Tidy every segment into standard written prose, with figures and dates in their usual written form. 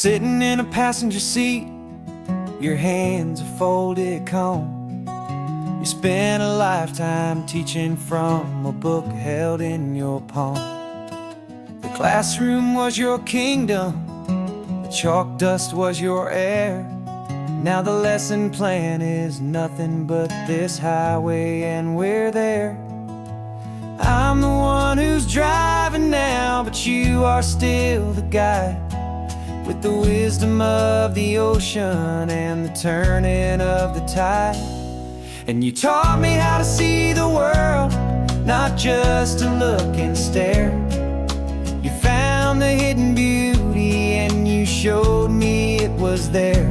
Sitting in a passenger seat, your hands are folded calm. You spent a lifetime teaching from a book held in your palm. The classroom was your kingdom, the chalk dust was your air. Now the lesson plan is nothing but this highway and we're there. I'm the one who's driving now, but you are still the guide, with the wisdom of the ocean and the turning of the tide. And you taught me how to see the world, not just to look and stare. You found the hidden beauty and you showed me it was there.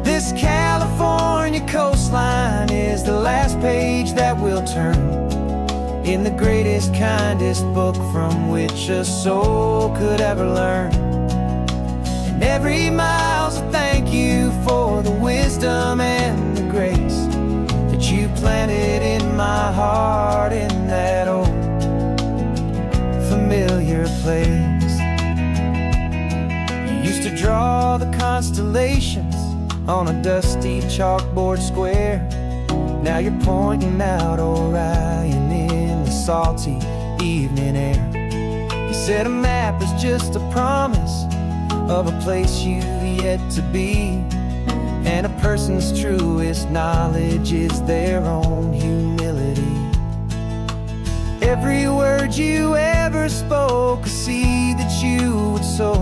This California coastline is the last page that we'll turn in the greatest, kindest book from which a soul could ever learn. And every mile's a thank you for the wisdom and the grace that you planted in my heart in that old familiar place. You used to draw the constellations on a dusty chalkboard square. Now you're pointing out Orion in the salty evening air. You said a map is just a promise of a place you've yet to be, and a person's truest knowledge is their own humility. Every word you ever spoke, a seed that you would sow,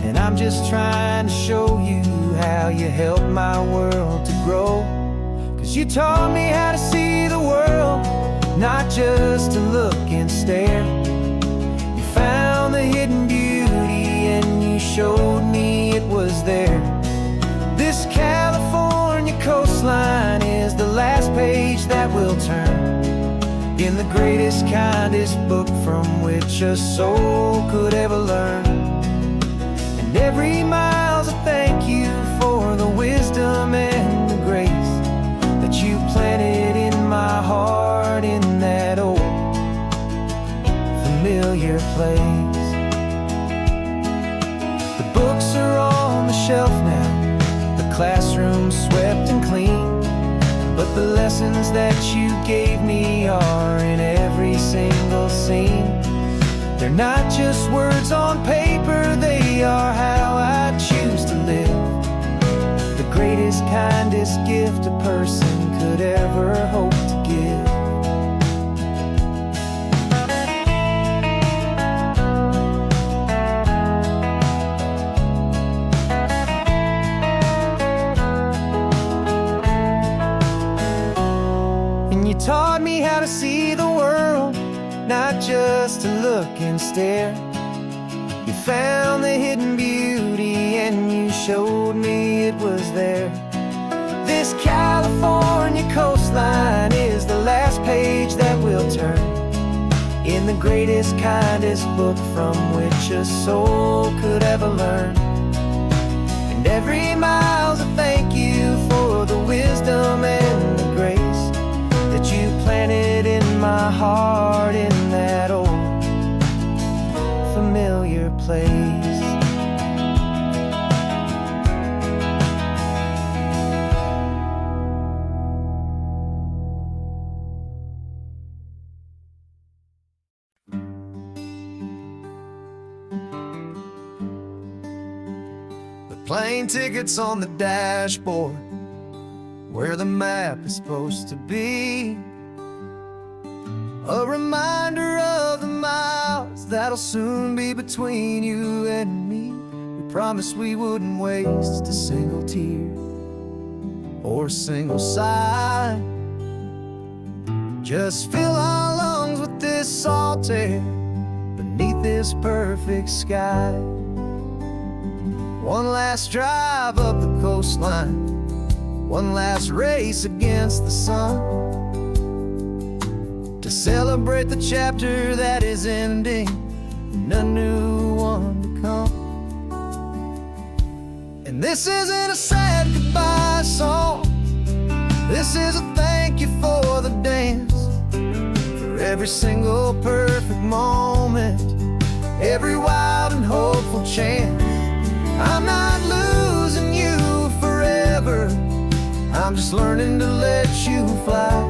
and I'm just trying to show you how you helped my world to grow. 'Cause you taught me how to see the world, not just to look and stare. You found the hidden beauty and you showed me it was there. This California coastline is the last page that we'll turn in the greatest, kindest book from which a soul could ever learn. And every mile's a thank you for the wisdom and the grace that you planted in my heart in that old familiar place. The books are on the shelf now, the classroom swept and clean, but the lessons that you gave me are in every single scene. They're not just words on paper, they are how I choose to live. The greatest, kindest gift a person could ever hope to give. And you taught me how to see the world, not just to look and stare. You found the hidden beauty and you showed me it was there. This California coastline is the last page that we'll turn in the greatest, kindest book from which a soul could ever learn. And every mile's a thank you for the wisdom and the grace that you planted in my heart in that old familiar place. The plane tickets on the dashboard, where the map is supposed to be, a reminder of the miles that'll soon be between you and me. We promised we wouldn't waste a single tear or a single sigh. Just fill our lungs with this salt air beneath this perfect sky. One last drive up the coastline, one last race against the sun, to celebrate the chapter that is ending and a new one to come. And this isn't a sad goodbye song, this is a thank you for the dance, for every single perfect moment, every wild and hopeful chance. I'm just learning to let you fly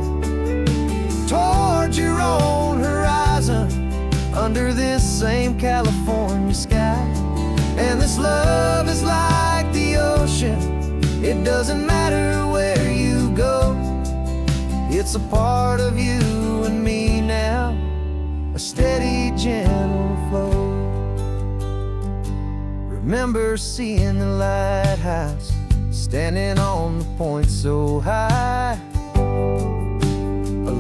towards your own horizon under this same California sky. And this love is like the ocean, it doesn't matter where you go. It's a part of you and me now, a steady, gentle flow. Remember seeing the lighthouse, standing on the point so high, a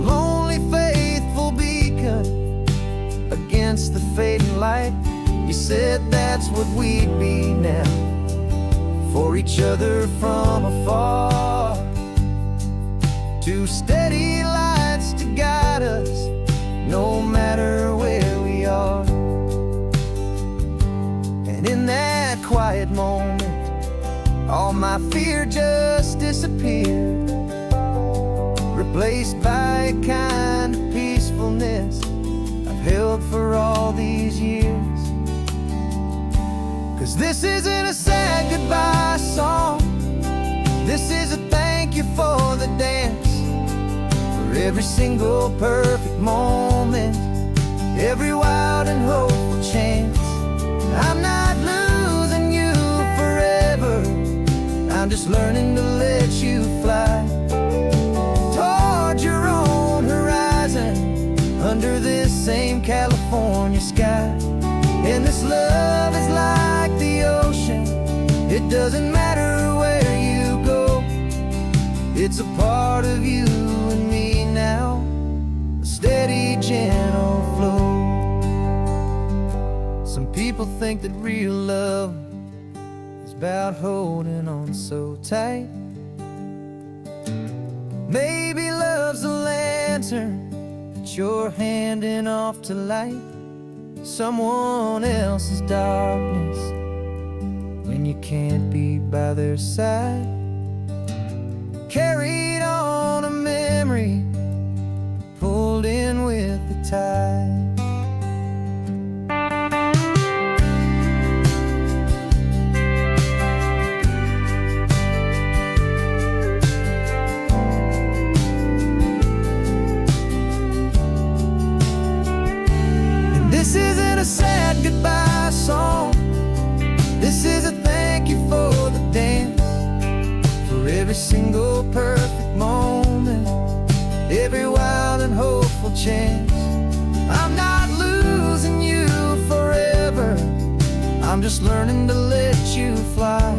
lonely, faithful beacon against the fading light. You said that's what we'd be now, for each other from afar. Two steady lights to guide us, no matter where we are. And in that quiet moment, all my fear just disappeared, replaced by a kind of peacefulness I've held for all these years. 'Cause this isn't a sad goodbye song, this is a thank you for the dance, for every single perfect moment, every wild and hopeful chance. I'm not losing you forever, I'm just learning to let you fly towards your own horizon under this same California sky. And this love is like the ocean, it doesn't matter where you go. It's a part of you and me now, a steady, gentle flow. Some people think that real love is about holding on so tight. Maybe love's a lantern that you're handing off to light someone else's darkness when you can't be by their side. Carried on a memory, pulled in with the tide. This isn't a sad goodbye song, this is a thank you for the dance, for every single perfect moment, every wild and hopeful chance. I'm not losing you forever, I'm just learning to let you fly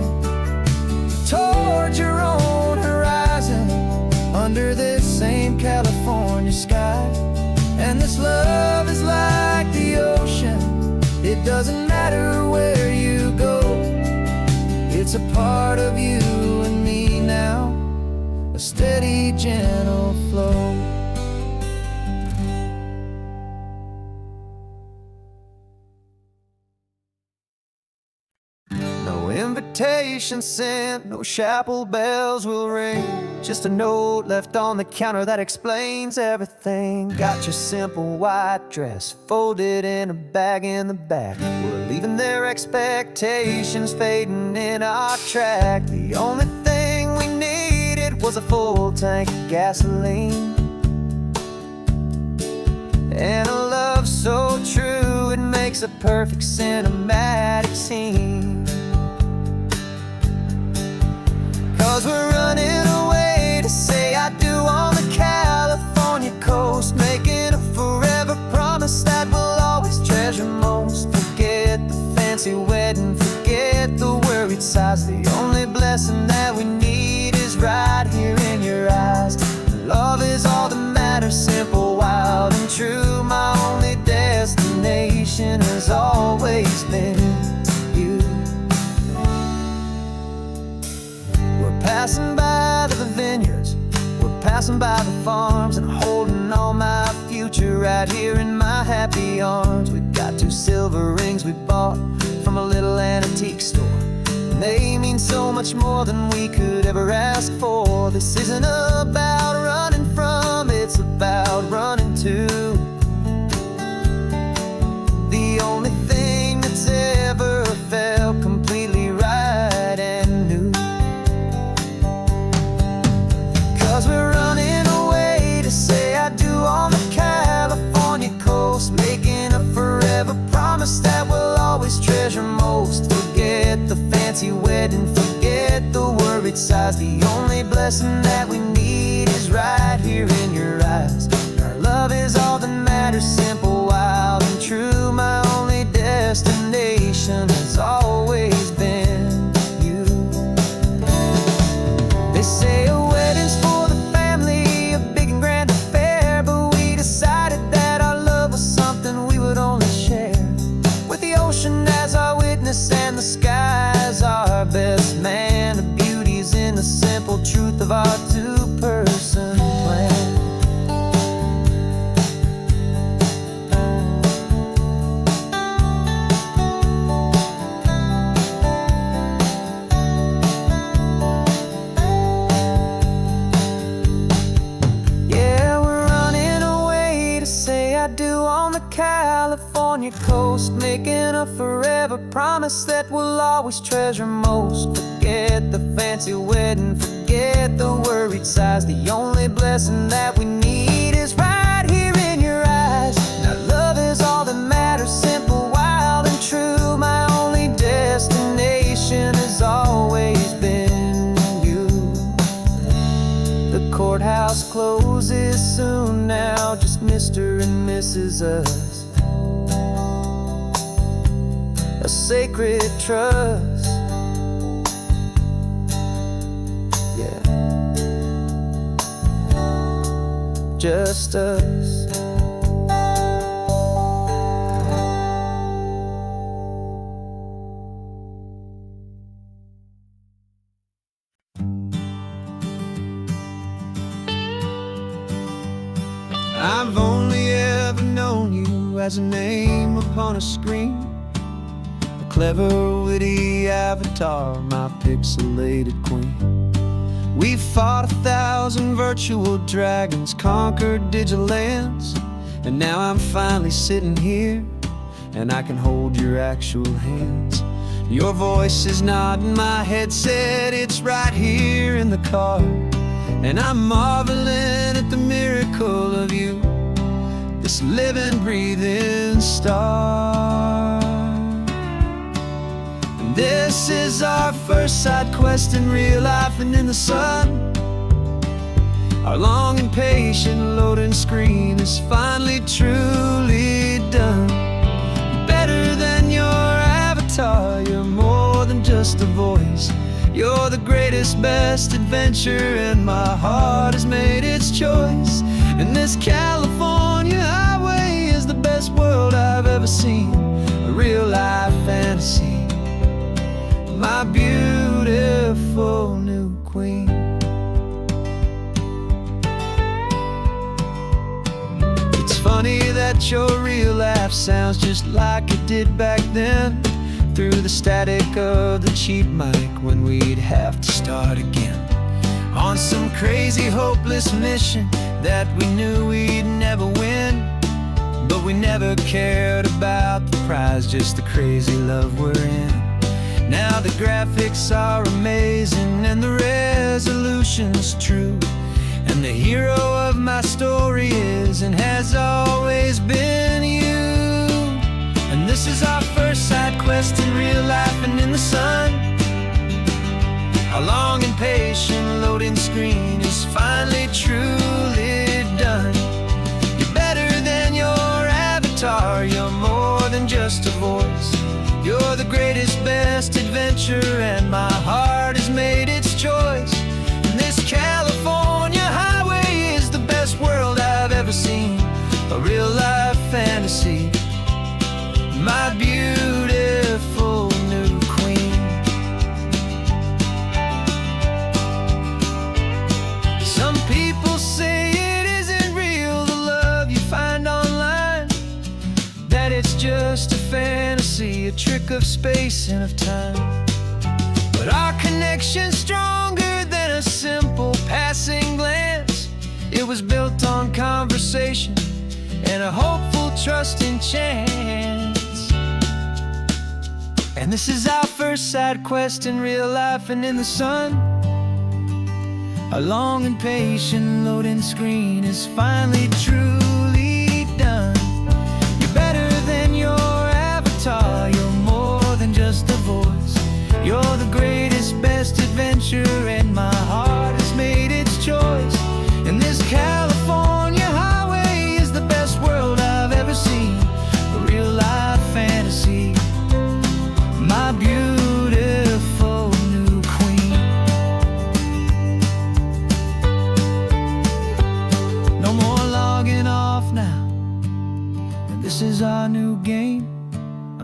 towards your own horizon under this same California sky. And this love is like the ocean, it doesn't matter where you go. It's a part of you and me now, a steady, gentle flow. No invitation sent, no chapel bells will ring, just a note left on the counter that explains everything. Got your simple white dress folded in a bag in the back. We're leaving their expectations fading in our track. The only thing we needed was a full tank of gasoline, and a love so true it makes a perfect cinematic scene. 'Cause we're running away to say I do on the California coast, making a forever promise that we'll always treasure most. Forget the fancy wedding, forget the worried sighs. The only blessing that we need is right here in your eyes. Love is all that matters, simple, wild and true. My only destination has always been you. We're passing by the vineyards, we're passing by the farms, and holding all my future right here in my happy arms. We've got 2 silver rings we bought from a little antique store, and they mean so much more than we could ever ask for. This isn't about running from, it's about running to. The only thing that's ever felt completely right and new. worried sighs. The only blessing that we need is right here in your eyes. Our love is all that matters, simple, wild, and true. My only destination has always been you. They say a wedding's for the family, a big and grand affair, but we decided that our love was something we would only share with the ocean as our witness and the sky as our best man. The beauty's in the simple truth of our two-person plan. California coast, making a forever promise that we'll always treasure most. Forget the fancy wedding, forget the worried sighs. The only blessing that we need is right here in your eyes. Now love is all that matters, simple, wild, and true. My only destination has always been you. The courthouse closes soon now, just Mr. and Mrs. Us. A sacred trust, yeah, just us. I've only ever known you as a name upon a screen, clever, witty avatar, my pixelated queen. We fought 1,000 virtual dragons, conquered digital lands, and now I'm finally sitting here, and I can hold your actual hands. Your voice is not in my headset, it's right here in the car, and I'm marveling at the miracle of you, this living, breathing star. This is our first side quest in real life and in the sun. Our long and patient loading screen is finally truly done. Better than your avatar, you're more than just a voice. You're the greatest, best adventure, and my heart has made its choice. And this California highway is the best world I've ever seen, a real life fantasy. My beautiful new queen. It's funny that your real laugh sounds just like it did back then, through the static of the cheap mic when we'd have to start again, on some crazy hopeless mission that we knew we'd never win. But we never cared about the prize, just the crazy love we're in. Now the graphics are amazing and the resolution's true, and the hero of my story is and has always been you. And this is our first side quest in real life and in the sun. Our long and patient loading screen is finally truly done. You're better than your avatar, you're more than just a voice. You're the greatest, best adventure, and my heart has made its choice. And this California highway is the best world I've ever seen, a real life fantasy. My beautiful new queen. Some people say it isn't real, the love you find online, that it's just a fantasy, a trick of space and of time. But our connection's stronger than a simple passing glance. It was built on conversation and a hopeful, trusting chance. And this is our first side quest in real life and in the sun. Our long and patient loading screen is finally truly done. You're better than your avatar, you're more than just a voice. You're the greatest, best adventure, and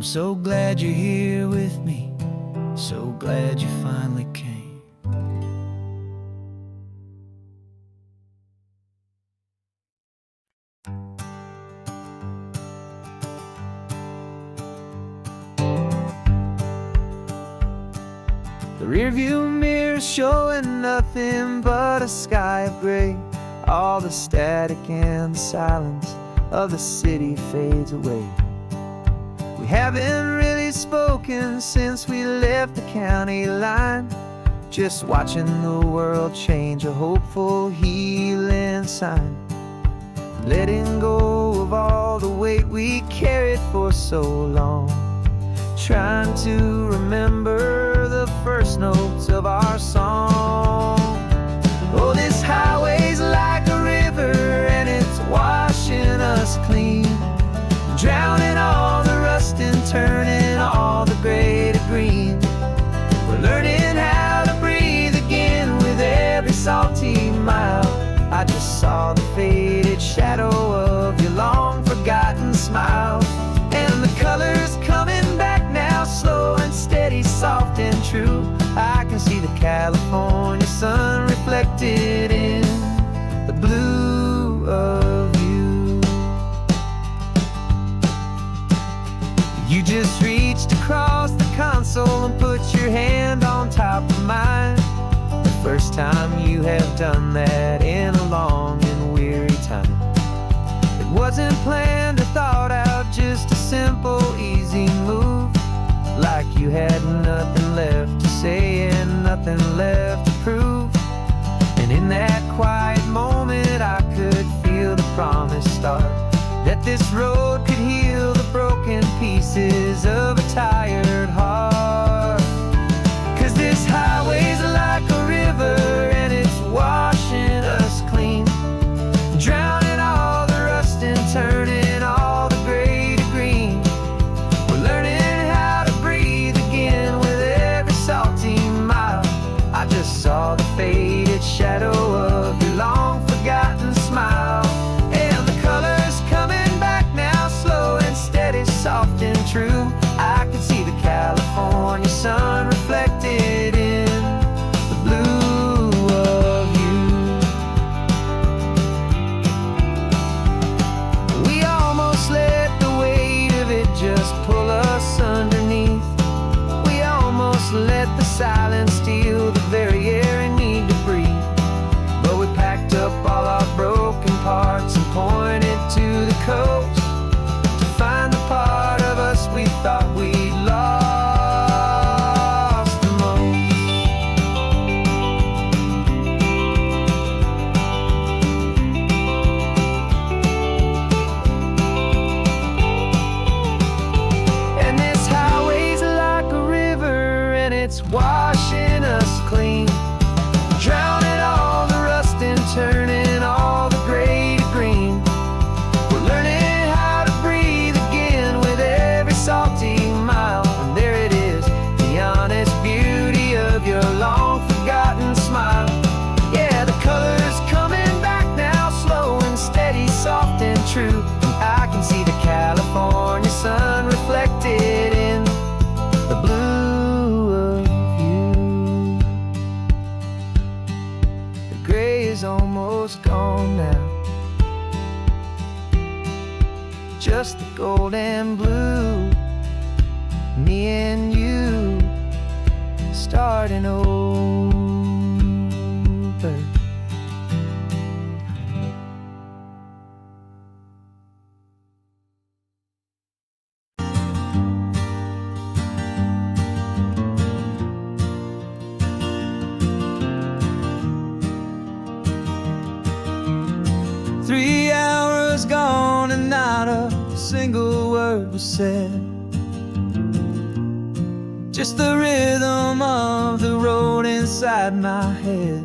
so glad you're here with me, so glad you finally came. The rearview mirror showing nothing but a sky of gray. All the static and the silence of the city fades away. We haven't really spoken since we left the county line, just watching the world change, a hopeful healing sign. Letting go of all the weight we carried for so long, trying to remember the first notes of our song. Oh, this highway's like a river and it's washing us clean, drowning all the rust and turning all the gray to green. We're learning how to breathe again with every salty mile. I just saw the faded shadow of your long forgotten smile, and the colors coming back now, slow and steady, soft and true. I can see the California sun reflected in the blue of you. You just reached across the console and put your hand on top of mine. The first time you have done that in a long and weary time. It wasn't planned or thought out, just a simple, easy move. Like you had nothing left to say and nothing left to prove. And in that quiet moment I could feel the promise start, that this road could heal the broken pieces of a tired heart. 'Cause this highway's like a river and it's washing us clean, drowning all the rust and turning all the gray to green. We're learning how to breathe again with every salty mile. I just saw the faded shadow of your long forgotten smile, and the colors coming back now, slow and steady, soft and true. I can see the California sun reflected in the blue of you. We almost let the weight of it just pull us underneath. We almost let the silence steal the very air and need to breathe. But we packed up all our broken parts and pointed to the coast to find the part of us we thought we'd lost the most. And this highway's like a river and it's washing us clean, drowning all the rust and turning all the gray to green. We're learning how to breathe again with every salty mile. And there it is, the honest beauty of your long forgotten smile. Yeah, the colors coming back now, slow and steady, soft and true. I can see the California sun reflected in the blue of you. The gray is almost gone now, just the gold and blue. Me and you starting over. 3 hours gone and not a single word was said. Just the rhythm of the road inside my head.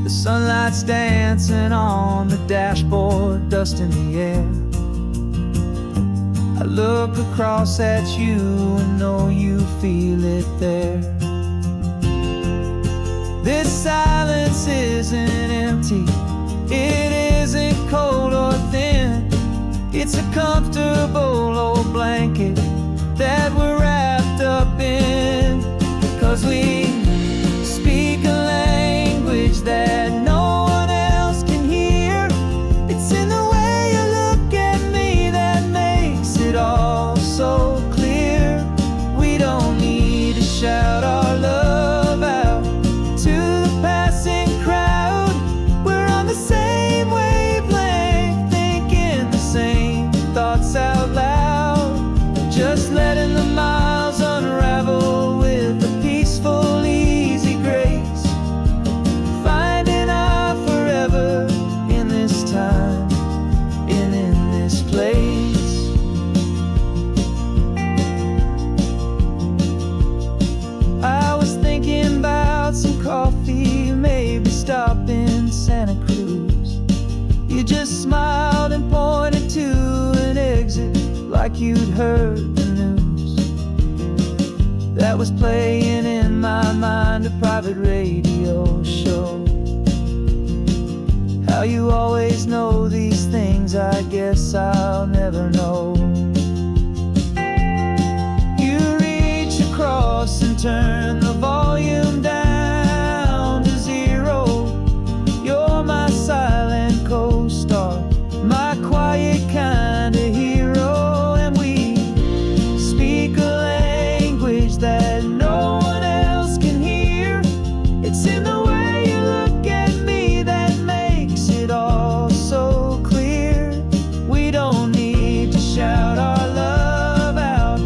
The sunlight's dancing on the dashboard, dust in the air. I look across at you and know you feel it there. This silence isn't empty, it isn't cold or thin. It's a comfortable old blanket that we're wrapped up in. 'Cause we speak a language that no one else can hear. It's in the way you look at me that makes it all so clear. We don't need to shout our love out to the passing crowd. We're on the same wavelength, thinking the same thoughts out loud. Just letting the miles unravel with a peaceful, easy grace. Finding our forever in this time and in this place. I was thinking about some coffee, maybe stop in Santa Cruz. You just smiled and pointed to an exit like you'd heard the news. That was playing in my mind, a private radio show. How you always know these things, I guess I'll never know. You reach across and turn the volume down to zero. You're my silent co-star, my quiet kind of hero. And we speak a language that no one else can hear. It's in the way you look at me that makes it all so clear. We don't need to shout our love out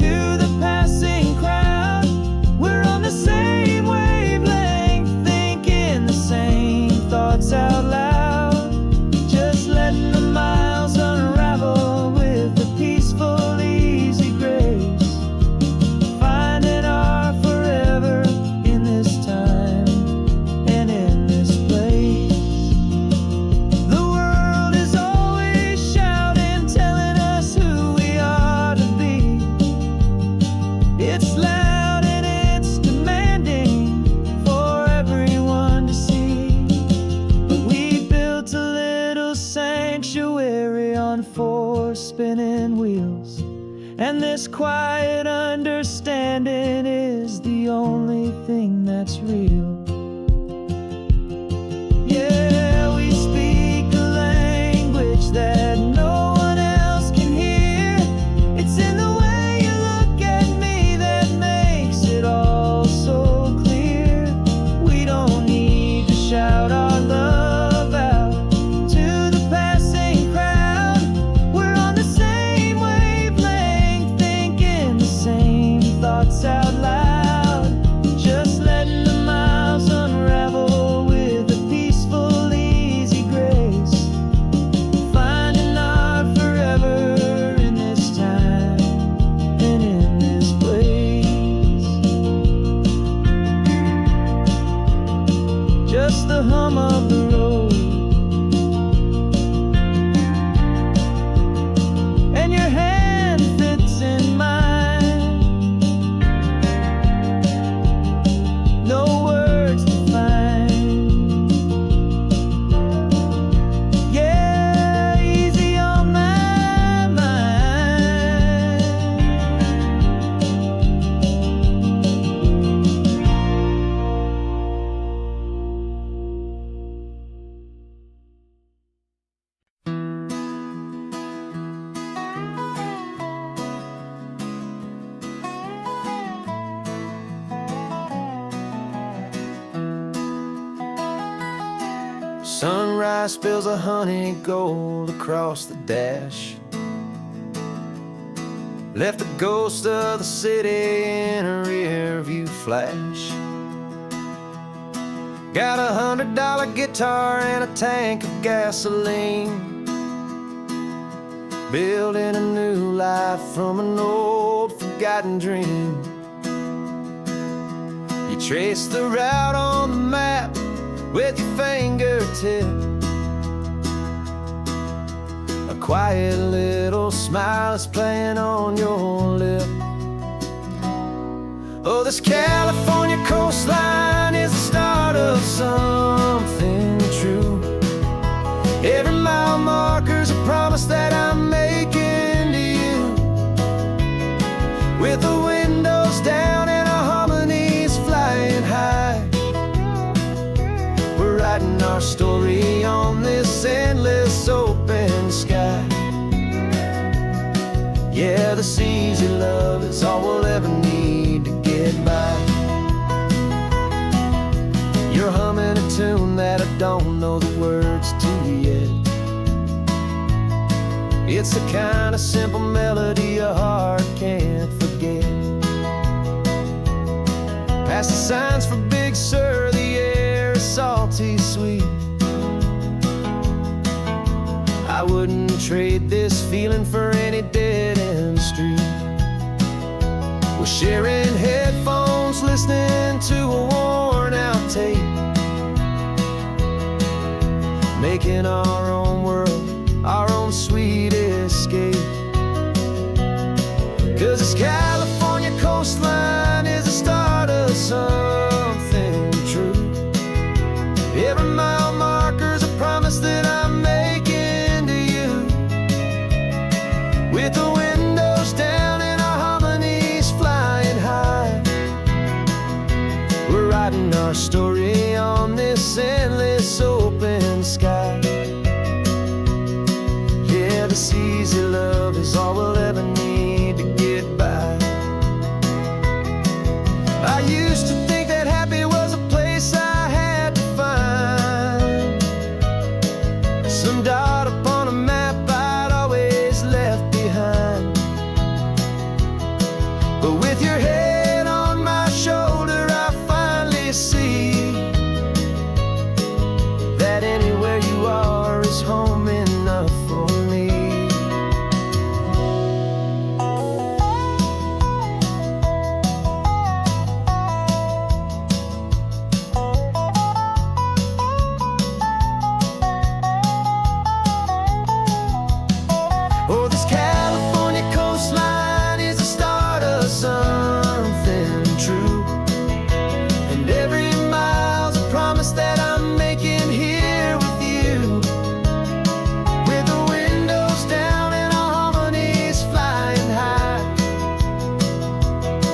to the passing crowd. We're on the same wavelength, thinking the same thoughts out loud. Just letting the miles unravel with a peaceful, easy grace. Finding our forever in this time and in this place. The world is always shouting, telling us who we are to be. It's loud and it's demanding for everyone to see. But we built a little sanctuary on four spinning wheels, and this quiet understanding is the only thing that's real. Yeah, we speak a language that no one else can hear. It's in the way you look at me that makes it all so clear. We don't need to shout our love out to the passing crowd. We're on the same wavelength, thinking the same thoughts out loud. Just letting the miles unravel with a peaceful, easy grace. Finding our forever in this time and in this place. Just the hum of the road and your hand fits in mine. No words to find. Yeah, easy on my mind. Sunrise spills a honey gold across the dash. Left the ghost of the city in a rear view flash. Got a $100 guitar and a tank of gasoline. Building a new life from an old forgotten dream. You trace the route on the map with your fingertip. A quiet little smile is playing on your lip. Oh, this California coastline is the start of something true. Every mile marker's a promise that I'm making to you. writing our story on this endless open sky. Yeah, this easy love is all we'll ever need to get by. You're humming a tune that I don't know the words to yet. It's the kind of simple melody a heart can't forget. Past the signs for Big Sur, the air is salty sweet. I wouldn't trade this feeling for any dead-end street. We're sharing headphones, listening to a worn-out tape, making our own world, our own sweet escape. 'Cause this California coastline is the start of something true. Every mile marker's a promise that I'm making to you. With the windows down and our harmonies flying high, we're writing our story on this endless open sky. Yeah, this easy love is all we'll ever need to get by. I used to think that happy was a place I had to find, some dot upon a map I'd always left behind. But with your head on my shoulder, I finally see that anywhere you are is home enough for me. Oh, this California coastline is the start of something true. And every mile's a promise that I'm making here with you. With the windows down and our harmonies flying high,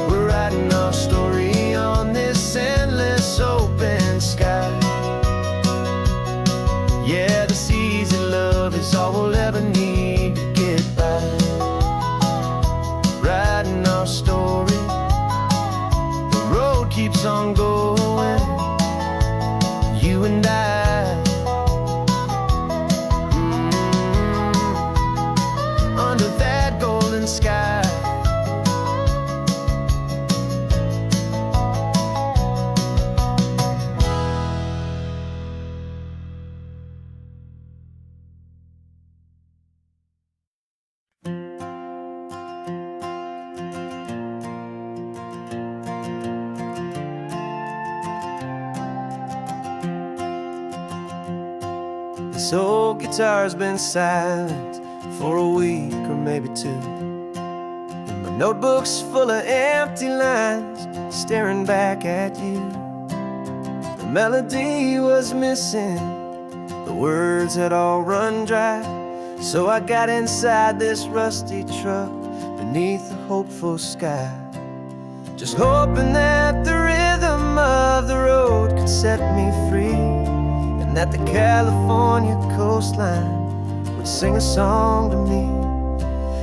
we're writing our story on this endless open sky. Yeah, this easy love is all we'll ever need to get by. Writing our story, the road keeps on going, you and I. Under that golden sky. This old guitar's been silent for a week or maybe two, and my notebook's full of empty lines staring back at you. The melody was missing, the words had all run dry, so I got inside this rusty truck beneath a hopeful sky, just hoping that the rhythm of the road could set me free, and that the California coastline would sing a song to me.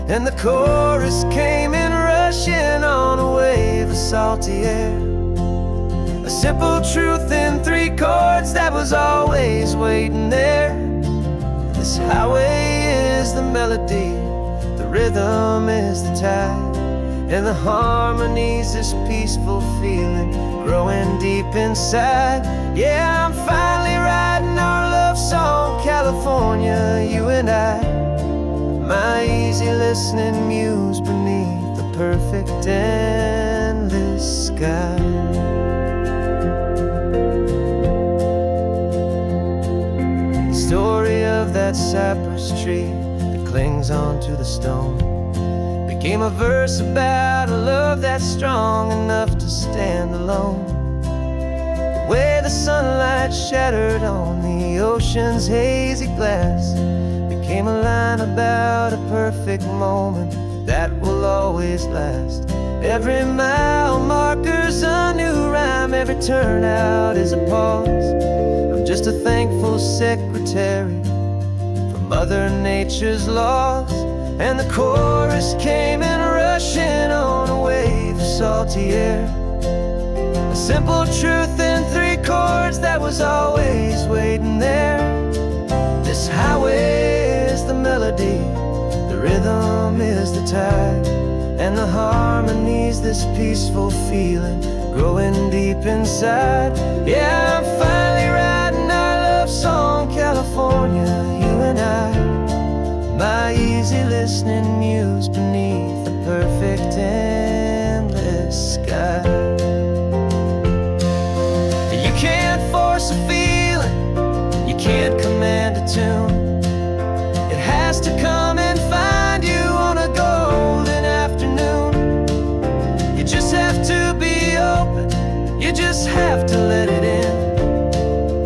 And the chorus came in rushing on a wave of salty air, a simple truth in 3 chords that was always waiting there. This highway is the melody, the rhythm is the tide, and the harmony's this peaceful feeling growing deep inside. Yeah, I'm finally writing our love song, California, you and I. My easy listening muse beneath the perfect endless sky. The story of that cypress tree that clings onto the stone became a verse about a love that's strong enough to stand alone. The way the sunlight shattered on the ocean's hazy glass became a line about a perfect moment that will always last. Every mile marker's a new rhyme, every turnout is a pause. I'm just a thankful secretary for Mother Nature's laws. And the chorus came in rushing on a wave of salty air, a simple truth in 3 chords that was always waiting there. This highway is the melody, the rhythm is the tide, and the harmony's this peaceful feeling growing deep inside. Yeah, I'm finally writing our love song, California, you and I, my easy listening muse beneath the perfect endless sky. You can't force a feeling, you can't command a tune. It has to come and find you on a golden afternoon. You just have to be open, you just have to let it in.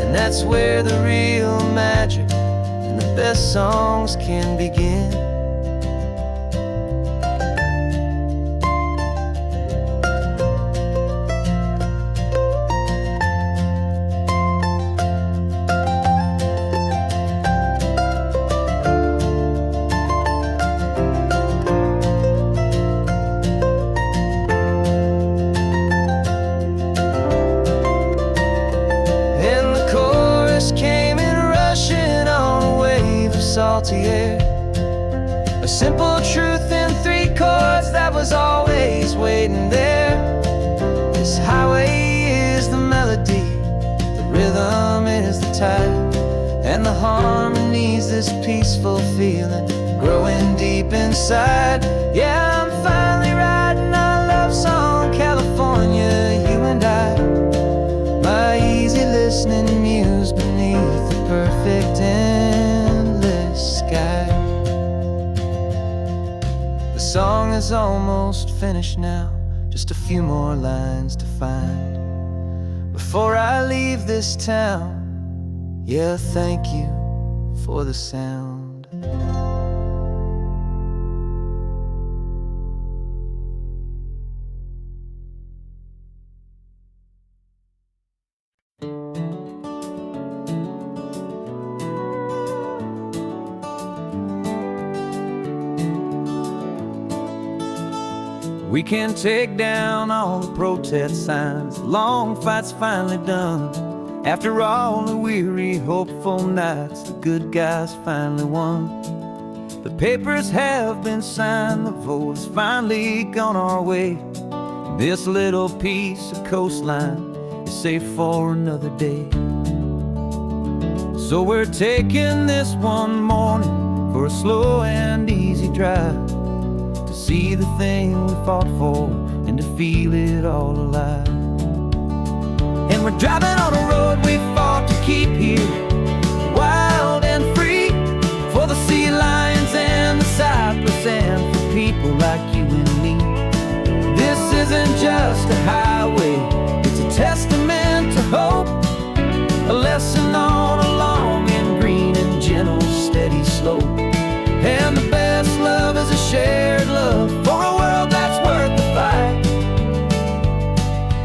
And that's where the real magic and the best songs can begin. Salty air, a simple truth in 3 chords that was always waiting there. This highway is the melody, the rhythm is the tide, and the harmony's this peaceful feeling growing deep inside. Yeah, I'm finally writing our love song, California, you and I, my easy listening muse beneath the perfect sky. The song is almost finished now, just a few more lines to find before I leave this town. Yeah, thank you for the sound. We can take down all the protest signs, long fight's finally done. After all the weary, hopeful nights, the good guys finally won. The papers have been signed, the vote has finally gone our way. This little piece of coastline is safe for another day. So we're taking this one morning for a slow and easy drive, to see the thing we fought for and to feel it all alive. And we're driving on a road we fought to keep here, wild and free, for the sea lions and the cypress and for people like you and me. This isn't just a highway, it's a testament to hope, a lesson on a long and green and gentle steady slope. And the best love is a shared love for a world that's worth the fight,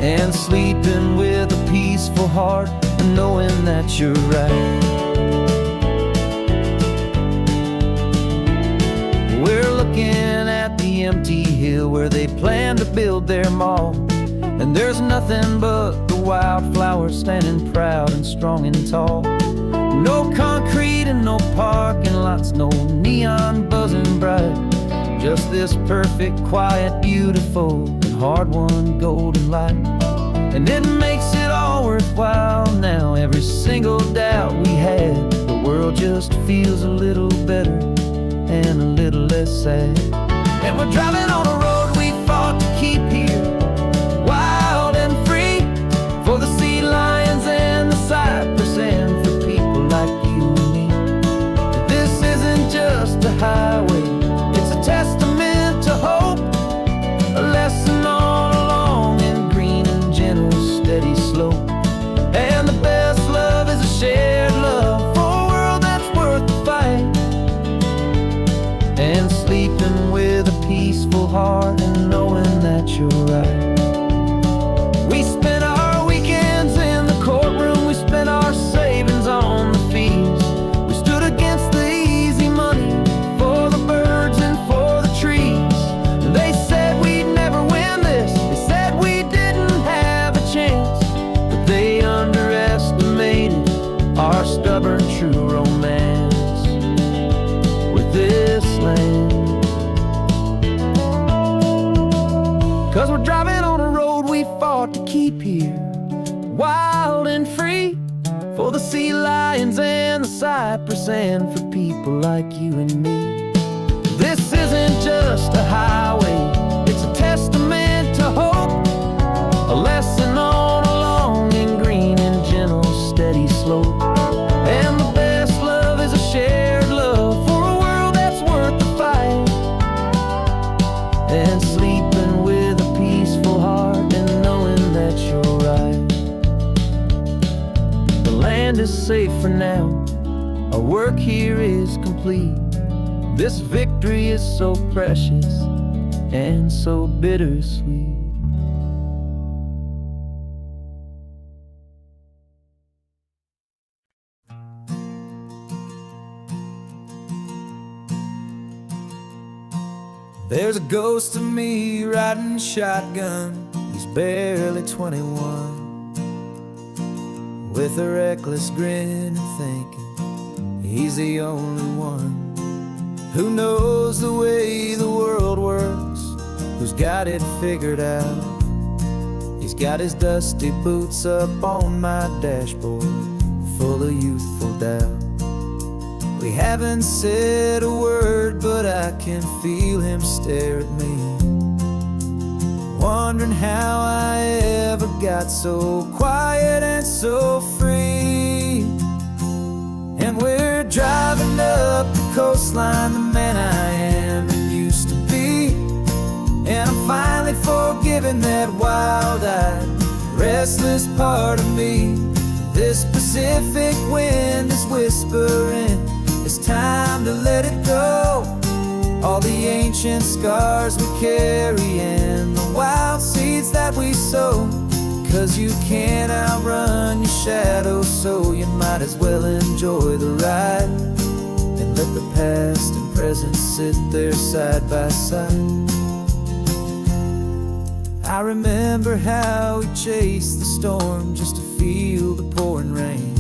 and sleeping with a peaceful heart and knowing that you're right. We're looking at the empty hill where they plan to build their mall, and there's nothing but the wildflowers standing proud and strong and tall. No concrete and no parking lots, no neon buzzing bright, just this perfect, quiet, beautiful, and hard-won golden light. And it makes it all worthwhile now, every single doubt we had. The world just feels a little better and a little less sad. And we're driving on a road we fought to keep here, wild and free, for the sea lions and the cypress and for people like you and me. This isn't just a highway, it's a testament to hope, a lesson on a long and green and gentle steady slope. And the best love is a shared love for a world that's worth the fight, and sleeping with a peaceful heart keep here, wild and free, for the sea lions and the cypress, and for people like you and me. This isn't just a highway, it's a testament to hope, a lesson on a long and green and gentle, steady slope. And the best love is a shared love for a world that's worth the fight, and sleeping with a peaceful heart and knowing that you're right. The land is safe for now, our work here is complete. This victory is so precious and so bittersweet. There's a ghost of me riding shotgun. He's barely 21, with a reckless grin and thinking he's the only one who knows the way the world works, who's got it figured out. He's got his dusty boots up on my dashboard, full of youthful doubt. We haven't said a word, but I can feel him stare at me, wondering how I ever got so quiet and so free. And we're driving up the coastline, the man I am and used to be, and I'm finally forgiving that wild-eyed, restless part of me. This Pacific wind is whispering, it's time to let it go. All the ancient scars we carry and the wild seeds that we sow. 'Cause you can't outrun your shadow, so you might as well enjoy the ride, and let the past and present sit there side by side. I remember how we chased the storm just to feel the pouring rain,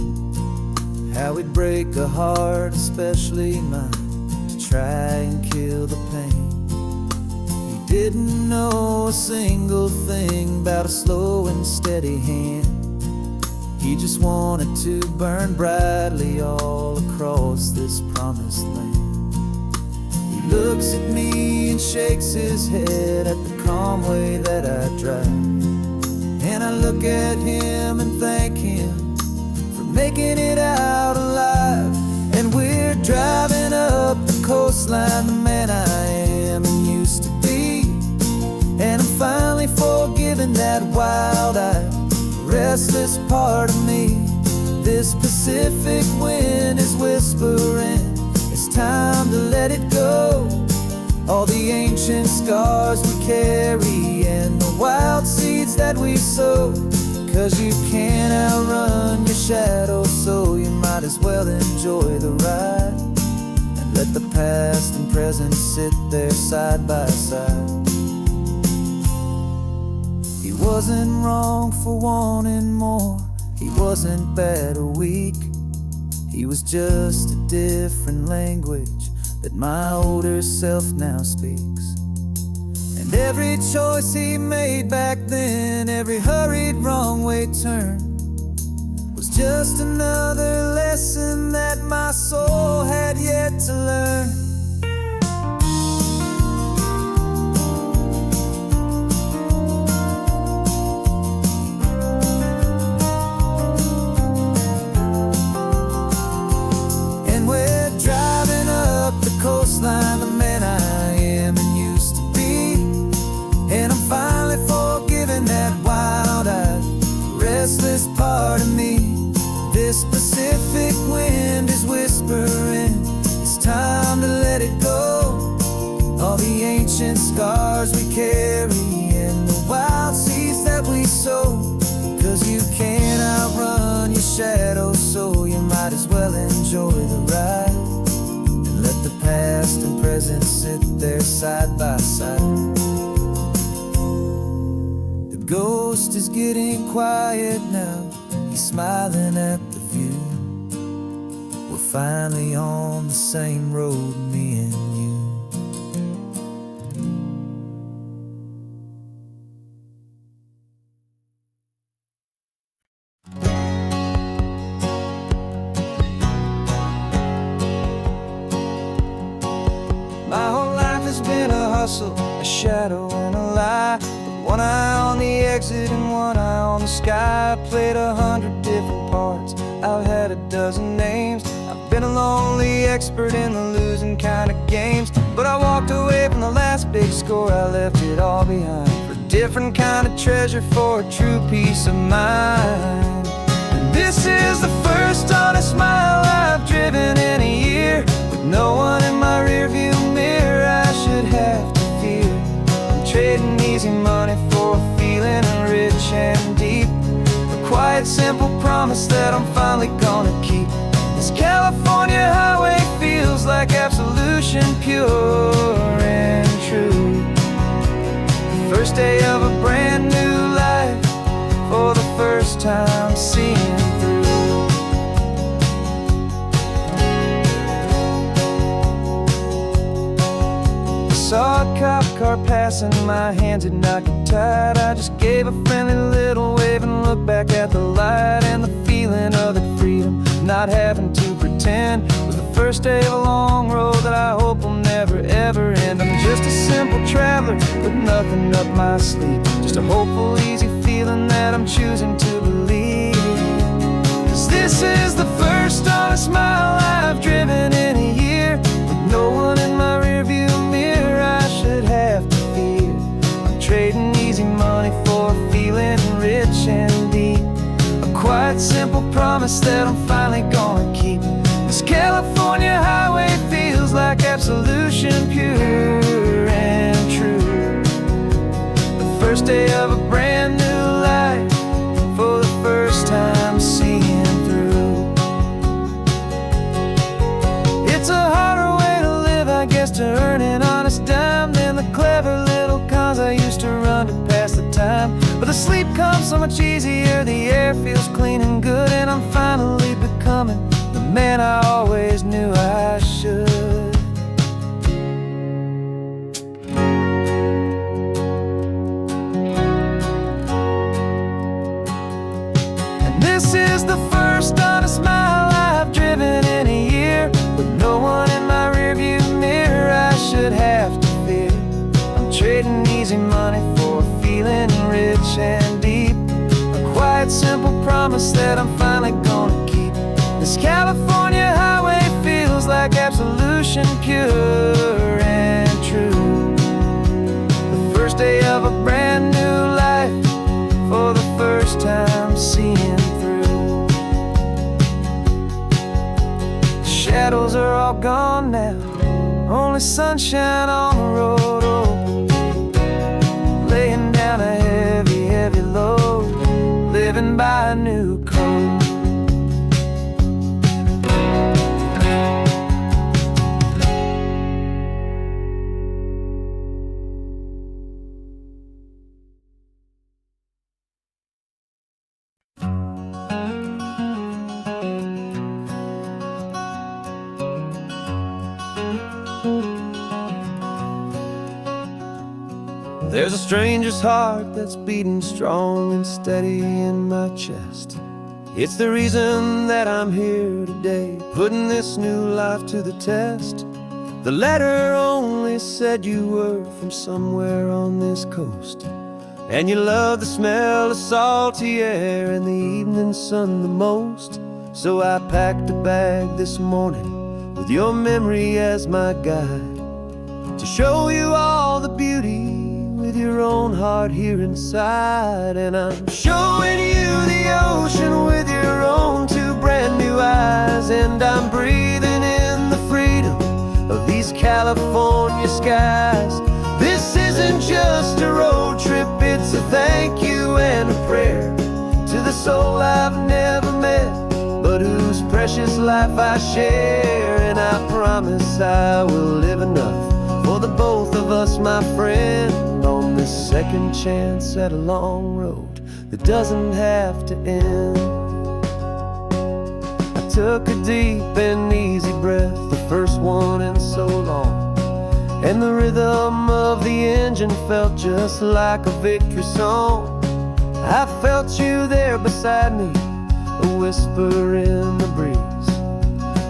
how we'd break a heart, especially mine, to try and kill the pain. We didn't know a single thing about a slow and steady hand. He just wanted to burn brightly all across this promised land. He looks at me and shakes his head at the calm way that I drive, and I look at him and thank him making it out alive. And we're driving up the coastline, the man I am and used to be, and I'm finally forgiving that wild-eyed, restless part of me. This Pacific wind is whispering, it's time to let it go. All the ancient scars we carry and the wild seeds that we sow. 'Cause you can't outrun your shadow, so you might as well enjoy the ride, and let the past and present sit there side by side. He wasn't wrong for wanting more, he wasn't bad or weak. He was just a different language that my older self now speaks. And every choice he made back then, every hurried wrong way turn, was just another lesson that my soul had yet to learn. And we're driving up the coastline, the man I am and used to be, and I'm finally forgiving that wild-eyed, restless part of me. This Pacific wind is whispering, it's time to let it go. All the ancient scars we carry and the wild seeds that we sow. 'Cause you can't outrun your shadow, so you might as well enjoy the ride, and let the past and present sit there side by side. The ghost is getting quiet now, he's smiling at the view. We're finally on the same road, me and you. hustle, a shadow and a lie. With one eye on the exit and one eye on the sky. I played 100 different parts, I've had a dozen names. I've been a lonely expert in the losing kind of games. But I walked away from the last big score, I left it all behind for a different kind of treasure, for a true peace of mind. And this is the first honest mile I've driven in a year, with no one in my rearview mirror I should have to fear. I'm trading easy money for a feeling rich and deep, a quiet simple promise that I'm finally gonna keep. This California highway feels like absolution, pure and true. The first day of a brand new life, for the first time seeing through. I saw a cop car passing, my hands had not got tied. I just gave a friendly little wave and looked back at the light. And the feeling of that freedom, not having to pretend, was the first day of a long road that I hope will never ever end. I'm just a simple traveler with nothing up my sleeve, just a hopeful, easy feeling that I'm choosing to believe. 'Cause this is the first honest mile I've driven in a year, with no one in my rearview mirror I should have to fear. I'm trading easy money for a feeling rich and deep, a quiet simple promise that I'm finally gonna keep. This California highway feels like absolution, pure and true. The first day of a brand new life, for the first time seeing through. It's a harder way to live, I guess, to earn an honest dime than the clever little cons I used to run to pass the time. But the sleep comes so much easier, the air feels clean and good, and I'm finally becoming the man I always knew I should. And this is the first honest mile I've driven in a year, with no one in my rearview mirror I should have to fear. I'm trading easy money for a feeling rich and deep, a quiet simple promise that I'm finally gonna keep. This California highway feels like absolution, pure and true. The first day of a brand new life, for the first time seeing through. The shadows are all gone now, only sunshine on the road. Oh, laying down a heavy, heavy load, living by a new code. There's a stranger's heart that's beating strong and steady in my chest. It's the reason that I'm here today, putting this new life to the test. The letter only said you were from somewhere on this coast, and you love the smell of salty air and the evening sun the most. So I packed a bag this morning with your memory as my guide, to show you all the beauty with your own heart here inside. And I'm showing you the ocean with your own two brand new eyes, and I'm breathing in the freedom of these California skies. This isn't just a road trip, it's a thank you and a prayer to the soul I've never met, but whose precious life I share. And I promise I will live enough for the both of us, my friend, on this second chance at a long road that doesn't have to end. I took a deep and easy breath, the first one in so long, and the rhythm of the engine felt just like a victory song. I felt you there beside me, a whisper in the breeze,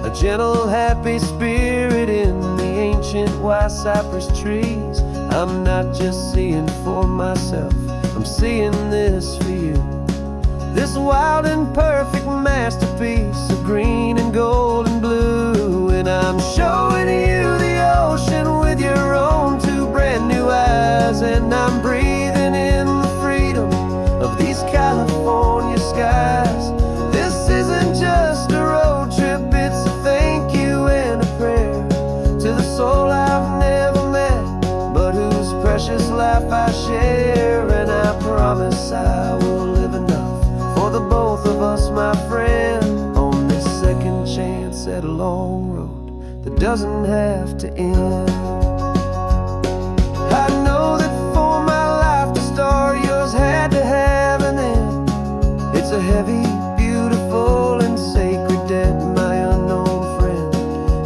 a gentle happy spirit in the ancient white cypress trees. I'm not just seeing for myself, I'm seeing this for you. This wild and perfect masterpiece of green and gold and blue. And I'm showing you the ocean with your own two brand new eyes. And I'm breathing in the freedom of these California skies. This isn't just a road trip, it's a thank you and a prayer to the soul I've never met, but whose precious life I share. And I promise I will live enough for the both of us, my friend, on this second chance at a long road that doesn't have to end. I know that for my life to start, yours had to have an end. It's a heavy, beautiful, and sacred debt, my unknown friend.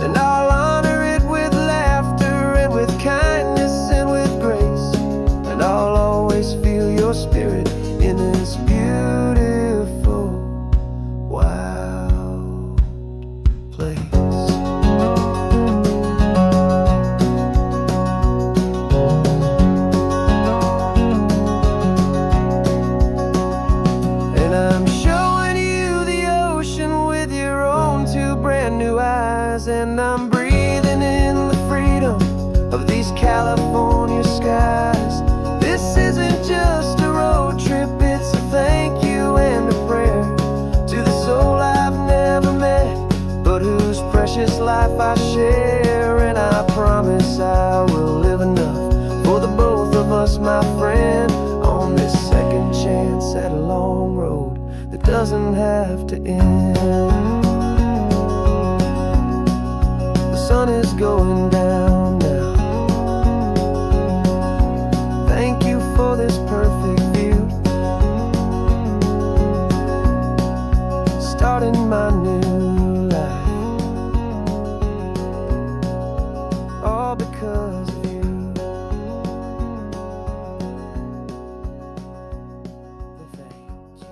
And I'll honor it with laughter and with kindness and with grace. And I'll always feel your spirit in this beautiful, wild place. And I'm showing you the ocean with your own two brand new eyes. And I'm breathing in the freedom of these California skies. This isn't just a road trip, it's a thank you and a prayer to the soul I've never met, but whose precious life I share. And I promise I will live enough for the both of us, my friend, on this second chance at a long road that doesn't have to end. The sun is going down now. Thank you for this perfect view, starting my new life, all because of you. Thank you.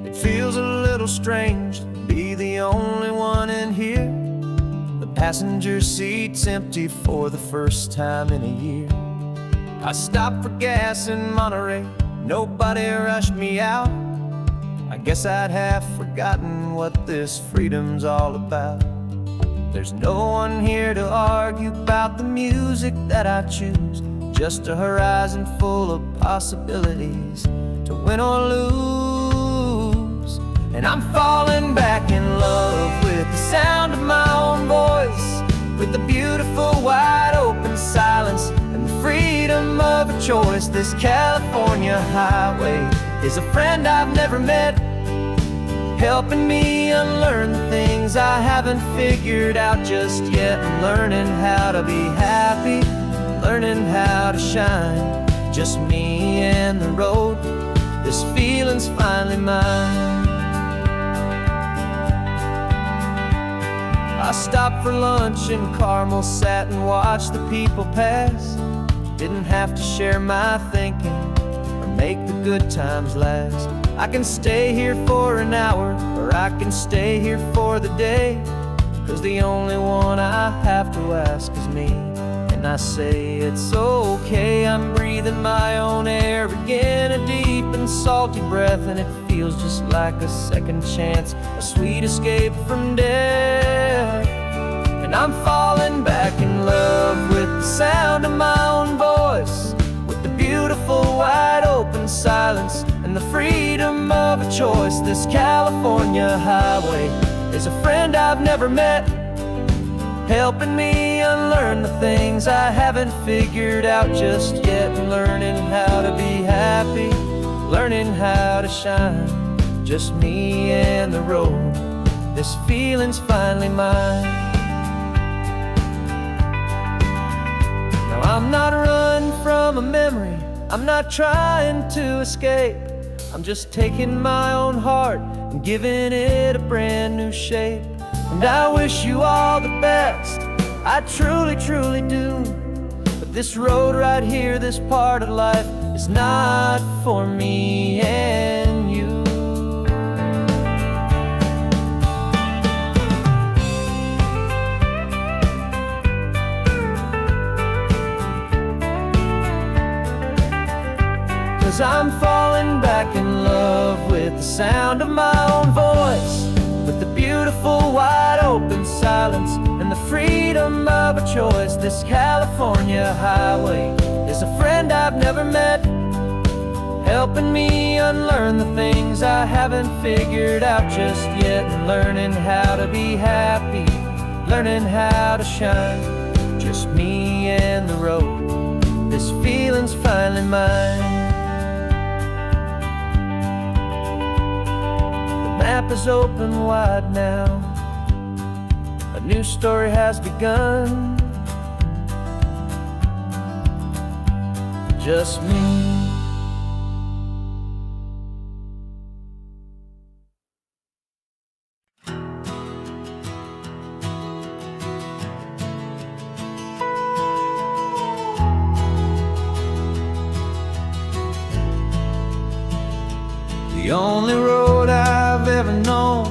It feels a little strange to be the only one in here. The passenger seat's empty for the first time in a year. I stopped for gas in Monterey, nobody rushed me out. I guess I'd have forgotten what this freedom's all about. There's no one here to argue about the music that I choose, just a horizon full of possibilities to win or lose. And I'm falling back in love with the sound of my own voice, with the beautiful wide open silence and the freedom of a choice. This California highway is a friend I've never met, helping me unlearn the things I haven't figured out just yet. And learning how to be happy, learning how to shine, just me and the road. This feeling's finally mine. I stopped for lunch in Carmel, sat and watched the people pass. Didn't have to share my thinking or make the good times last. I can stay here for an hour, or I can stay here for the day, 'cause the only one I have to ask is me. And I say it's okay, I'm breathing my own air again, a deep and salty breath, and it feels just like a second chance, a sweet escape from death. And I'm falling back in love with the sound of my own voice, with the beautiful wide open silence and the freedom of a choice. This California highway is a friend I've never met, helping me unlearn the things I haven't figured out just yet. And learning how to be happy, learning how to shine, just me and the road. This feeling's finally mine. Now I'm not running from a memory, I'm not trying to escape. I'm just taking my own heart and giving it a brand new shape. And I wish you all the best I truly, truly do. But this road right here, this part of life, is not for me and you. 'Cause I'm falling back in love with the sound of my own voice, with the beautiful wide open silence and the freedom of a choice. This California highway is a friend I've never met, helping me unlearn the things I haven't figured out just yet, and learning how to be happy, learning how to shine. Just me and the road, this feeling's finally mine. The map is open wide now, a new story has begun. Just me. The only road I've ever known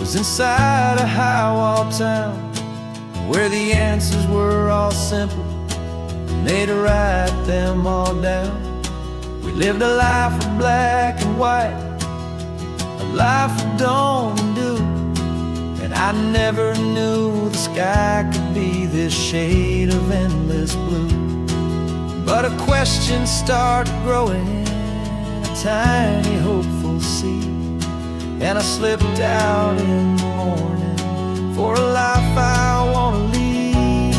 was inside a high-wall town, where the answers were all simple and they'd write them all down. We lived a life of black and white, a life of don't and do, and I never knew the sky could be this shade of endless blue. But a question started growing, tiny hopeful seed, and I slipped out in the morning for a life I want to lead.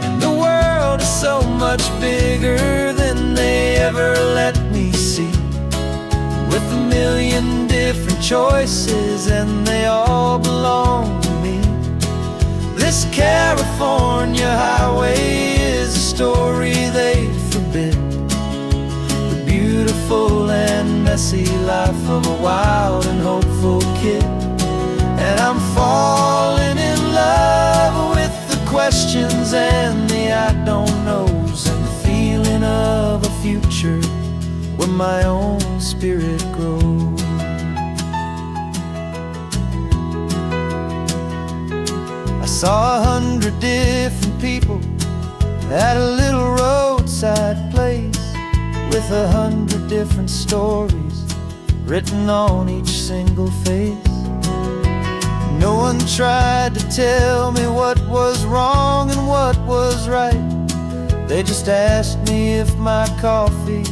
And the world is so much bigger than they ever let me see, with a million different choices and they all belong to me. This California highway is a story they forbid, beautiful and messy life of a wild and hopeful kid. And I'm falling in love with the questions and the I don't knows, and the feeling of a future where my own spirit grows. I saw 100 different people at a little roadside place, with 100 different stories written on each single face. No one tried to tell me what was wrong and what was right. They just asked me if my coffee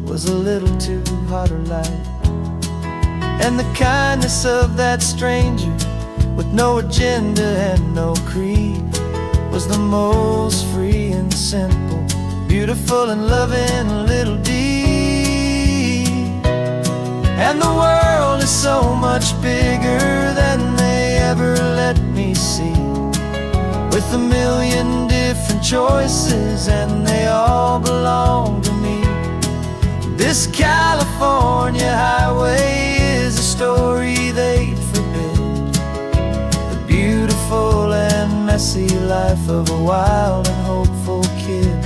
was a little too hot or light. And the kindness of that stranger, with no agenda and no creed, was the most free and simple, beautiful and loving little deed. And the world is so much bigger than they ever let me see, with a million different choices and they all belong to me. This California highway is a story they'd forbid, the beautiful and messy life of a wild and hopeful kid.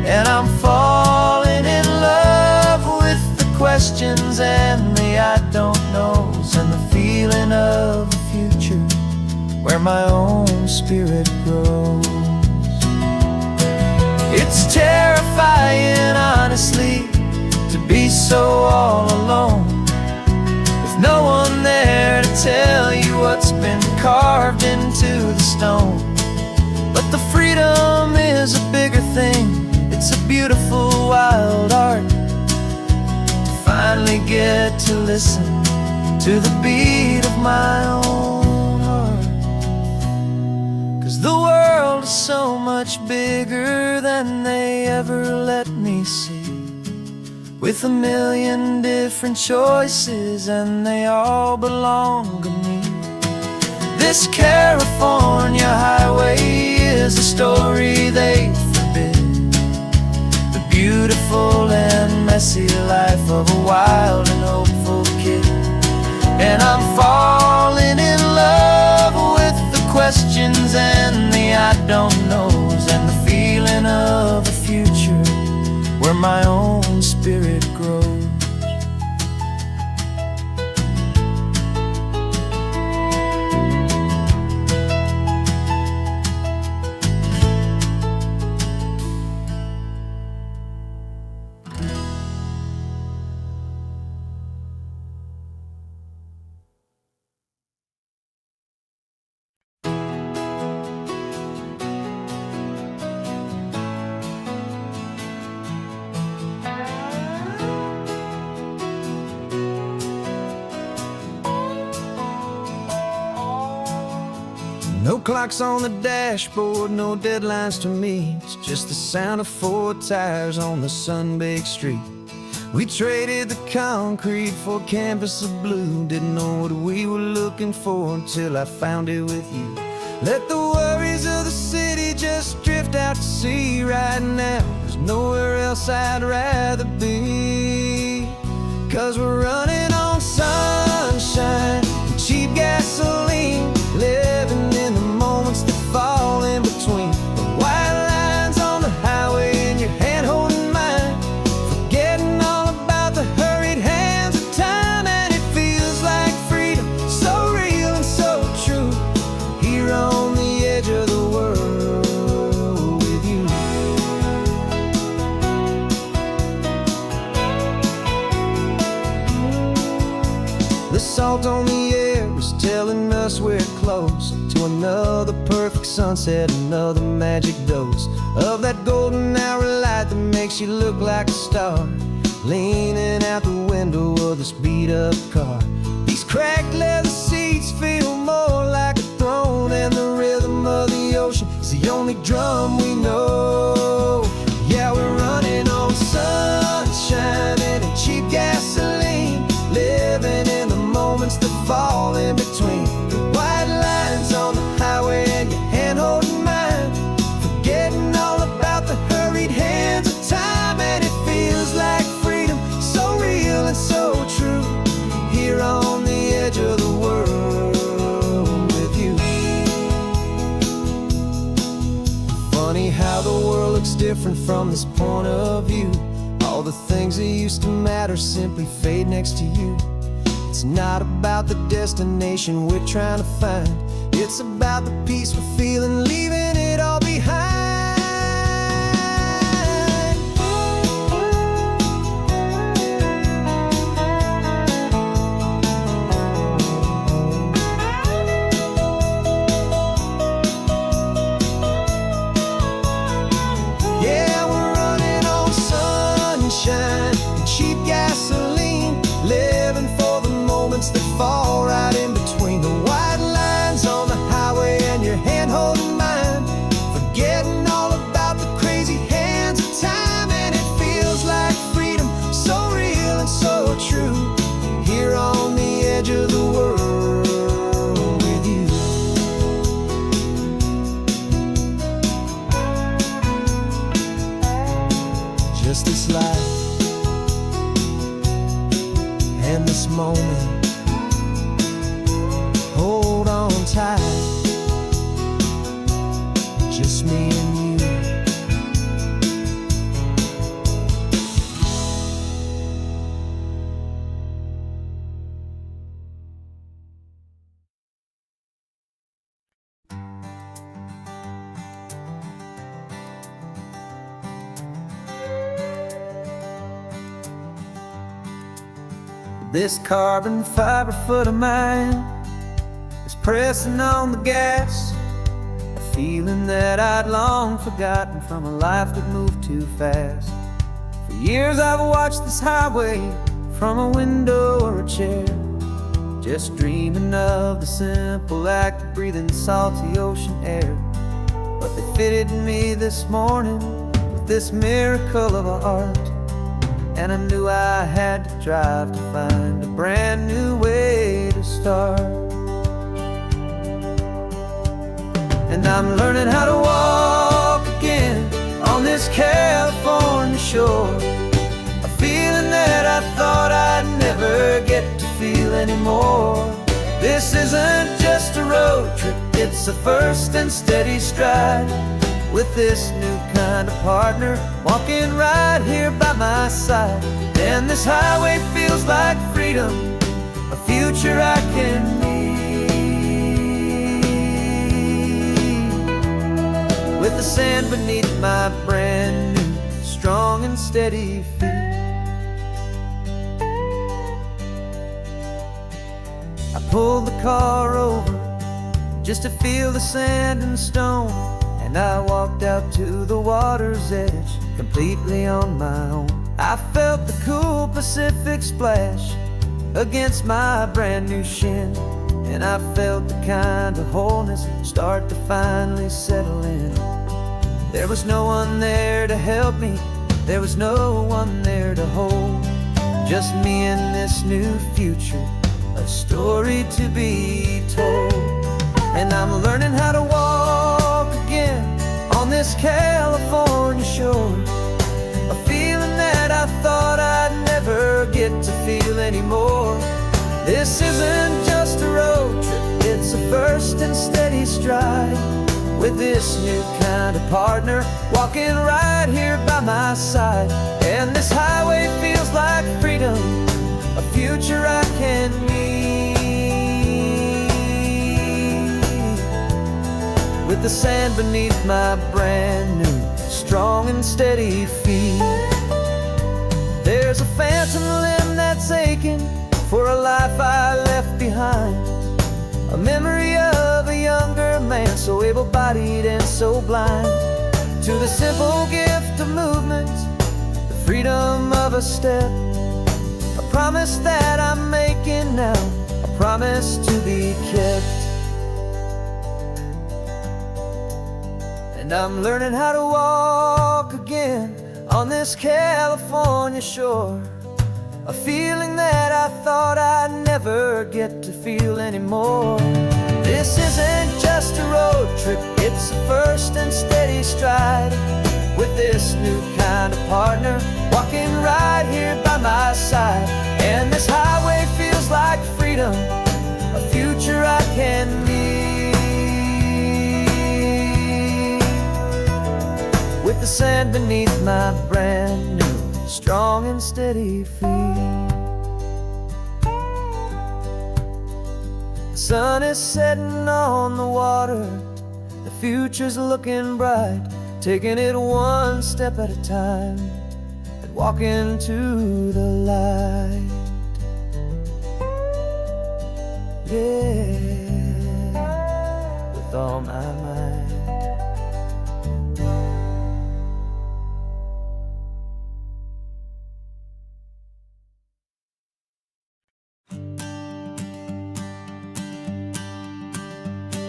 And I'm falling in love with the questions and the I don't knows, and the feeling of a future where my own spirit grows. It's terrifying, honestly, to be so all alone, with no one there to tell you what's been carved into the stone. But the freedom is a bigger thing, it's a beautiful wild art, to finally get to listen to the beat of my own heart. 'Cause the world is so much bigger than they ever let me see, with a million different choices and they all belong to me. This California highway is a story they forbid, the beautiful and messy life of a wild and hopeful kid. And I'm falling in love with the questions and the I don't knows, and the feeling of a future where my own spirit grows. No clocks on the dashboard, no deadlines to meet, just the sound of 4 tires on the sun-baked street. We traded the concrete for a canvas of blue. Didn't know what we were looking for until I found it with you. Let the worries of the city just drift out to sea. Right now, there's nowhere else I'd rather be, 'cause we're running on sunshine and cheap gasoline, living in the moments that fall in between the white lines on the highway and your hand holding mine, forgetting all about the hurried hands of time. And it feels like freedom, so real and so true, here on the edge of the world with you. The salt on the air is telling us we're close to another perfect sunset, another magic dose of that golden hour light that makes you look like a star, leaning out the window of this beat-up car. These cracked leather seats feel more like a throne, and the rhythm of the ocean is the only drum we know. Yeah, we're running on sunshine and a cheap gasoline, living in the moments that fall in between the white lines on the highway and your hand holding mine, forgetting all about the hurried hands of time. And it feels like freedom, so real and so true, here on the edge of the world with you. Funny how the world looks different from this point of view. All the things that used to matter simply fade next to you. It's not about the destination we're trying to find, it's about the peace we're feeling, leaving it all behind. Yeah, we're running on sunshine and cheap gasoline, living for the moments that fall right in between the white lines on the highway and your hand holding mine, forgetting all about the crazy hands of time. And it feels like freedom, so real and so true, here on the edge of the world with you. Just this life and this moment, hold on tight, just me and you. This carbon fiber foot of mine is pressing on the gas, a feeling that I'd long forgotten from a life that moved too fast. For years I've watched this highway from a window or a chair, just dreaming of the simple act of breathing salty ocean air. But they fitted me this morning with this miracle of art, and I knew I had to drive to find a brand new way to start. And I'm learning how to walk again on this California shore, a feeling that I thought I'd never get to feel anymore. This isn't just a road trip, it's It's a first and steady stride with this new kind of partner, walking right here by my side. And this highway feels like freedom, a future I can need. With the sand beneath my brand new, strong and steady feet. I pulled the car over just to feel the sand and stone, and I walked out to the water's edge, completely on my own. I felt the cool Pacific splash against my brand new shin, and I felt the kind of wholeness start to finally settle in. There was no one there to help me, there was no one there to hold, just me and this new future, a story to be told. And I'm learning how to walk again on this California shore, a feeling that I thought I'd never get to feel anymore. This isn't just a road trip, it's a first and steady stride with this new kind of partner, walking right here by my side. And this highway feels like freedom, a future I can need. With the sand beneath my brand new, strong and steady feet. There's a phantom limb that's aching for a life I left behind, a memory of a younger man, so able-bodied and so blind, to the simple gift of movement, the freedom of a step, a promise that I'm making now, a promise to be kept. And I'm learning how to walk again on this California shore, a feeling that I thought I'd never get to feel anymore. This isn't just a road trip, it's a first and steady stride with this new kind of partner, walking right here by my side. And this highway feels like freedom, a future I can need. With the sand beneath my brand new, strong and steady feet. The sun is setting on the water, the future's looking bright, taking it one step at a time and walking to the light. Yeah, with all my might.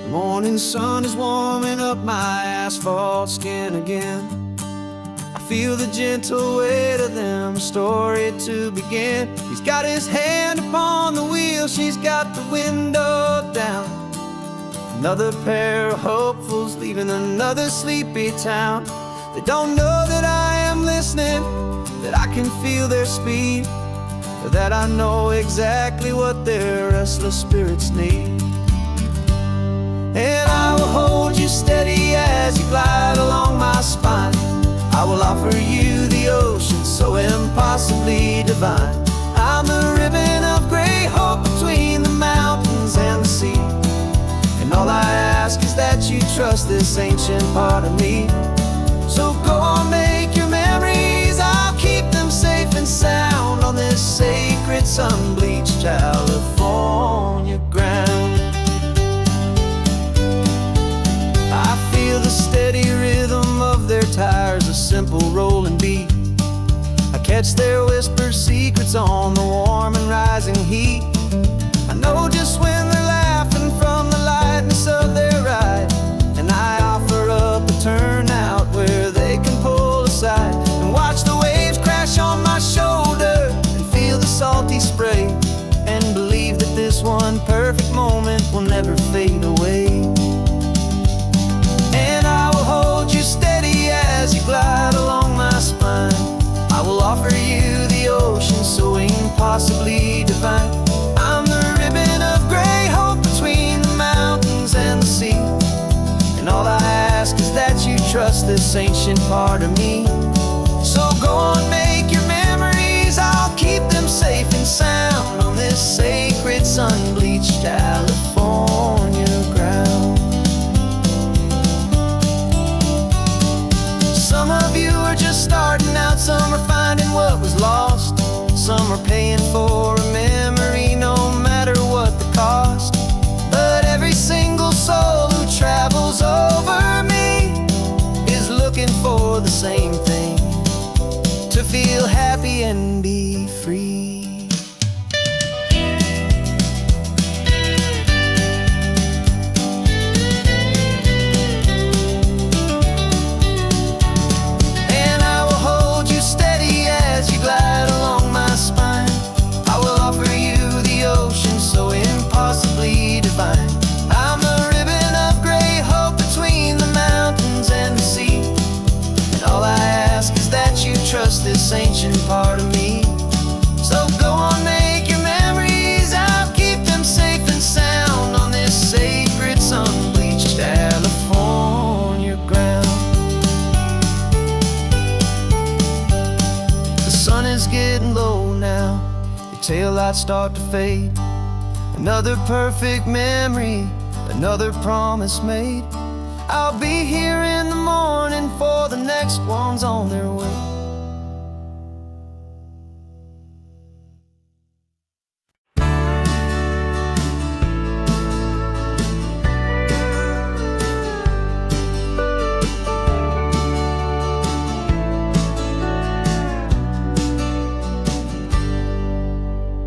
The morning sun is warming up my asphalt skin again. I feel the gentle weight of them, a story to begin. He's got his hand upon the wheel, she's got the window down. Another pair of hopefuls leaving another sleepy town. They don't know that I am listening, that I can feel their speed, or that I know exactly what their restless spirits need. And I will hold you steady as you glide along my spine. I will offer you the ocean so impossibly divine. I'm the ribbon of gray hope between the mountains and the sea. And all I ask is that you trust this ancient part of me. So go on, make your memories, I'll keep them safe and sound on this sacred sun-bleached California ground. I feel the steady rhythm of their tires, a simple rolling beat. I catch their whispered secrets on the warm and rising heat. I know just when they're laughing from the lightness of their ride, and I offer up a turnout where they can pull aside and watch the waves crash on my shoulder and feel the salty spray, and believe that this one perfect moment will never fade away. And I will hold you steady as you glide along my spine. I will offer you the ocean so impossibly divine. I'm the ribbon of gray hope between the mountains and the sea. part of me. So go on, make your memories, I'll keep them safe and sound on this sacred sun-bleached California ground. Some of you are just starting out, some are finding what was lost, some are paying for a memory no matter what the cost. But every single soul who travels over me is looking for the same thing: to feel happy and be free. And I will hold you steady as you glide along my spine. I will offer you the ocean so impossibly divine. I'm a ribbon of gray hope between the mountains and the sea. And all I ask is that you trust this ancient part of me. So go on, make your memories, I'll keep them safe and sound on this sacred sun-bleached California ground. The sun is getting low now, your taillights start to fade. Another perfect memory, another promise made. I'll be here in the morning for the next ones on their way.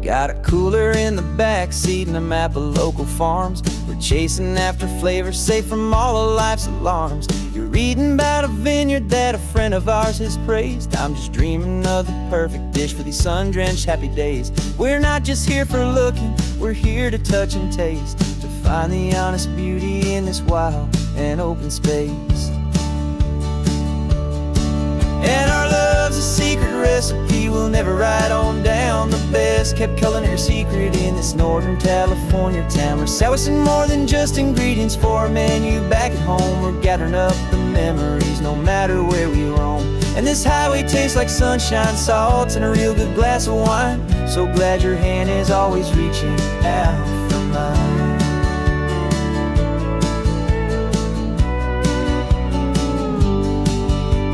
Got a cooler in the back seat and a map of local farms. We're chasing after flavors safe from all of life's alarms. You're reading about a vineyard that a friend of ours has praised. I'm just dreaming of the perfect dish for these sun-drenched happy days. We're not just here for looking, we're here to touch and taste, to find the honest beauty in this wild and open space. And our love's a secret recipe we'll never write on down. The best kept culinary secret in this Northern California town. We're sourcing more than just ingredients for a menu back at home. We're gathering up the memories no matter where we roam. And this highway tastes like sunshine, salt, and a real good glass of wine. So glad your hand is always reaching out for mine.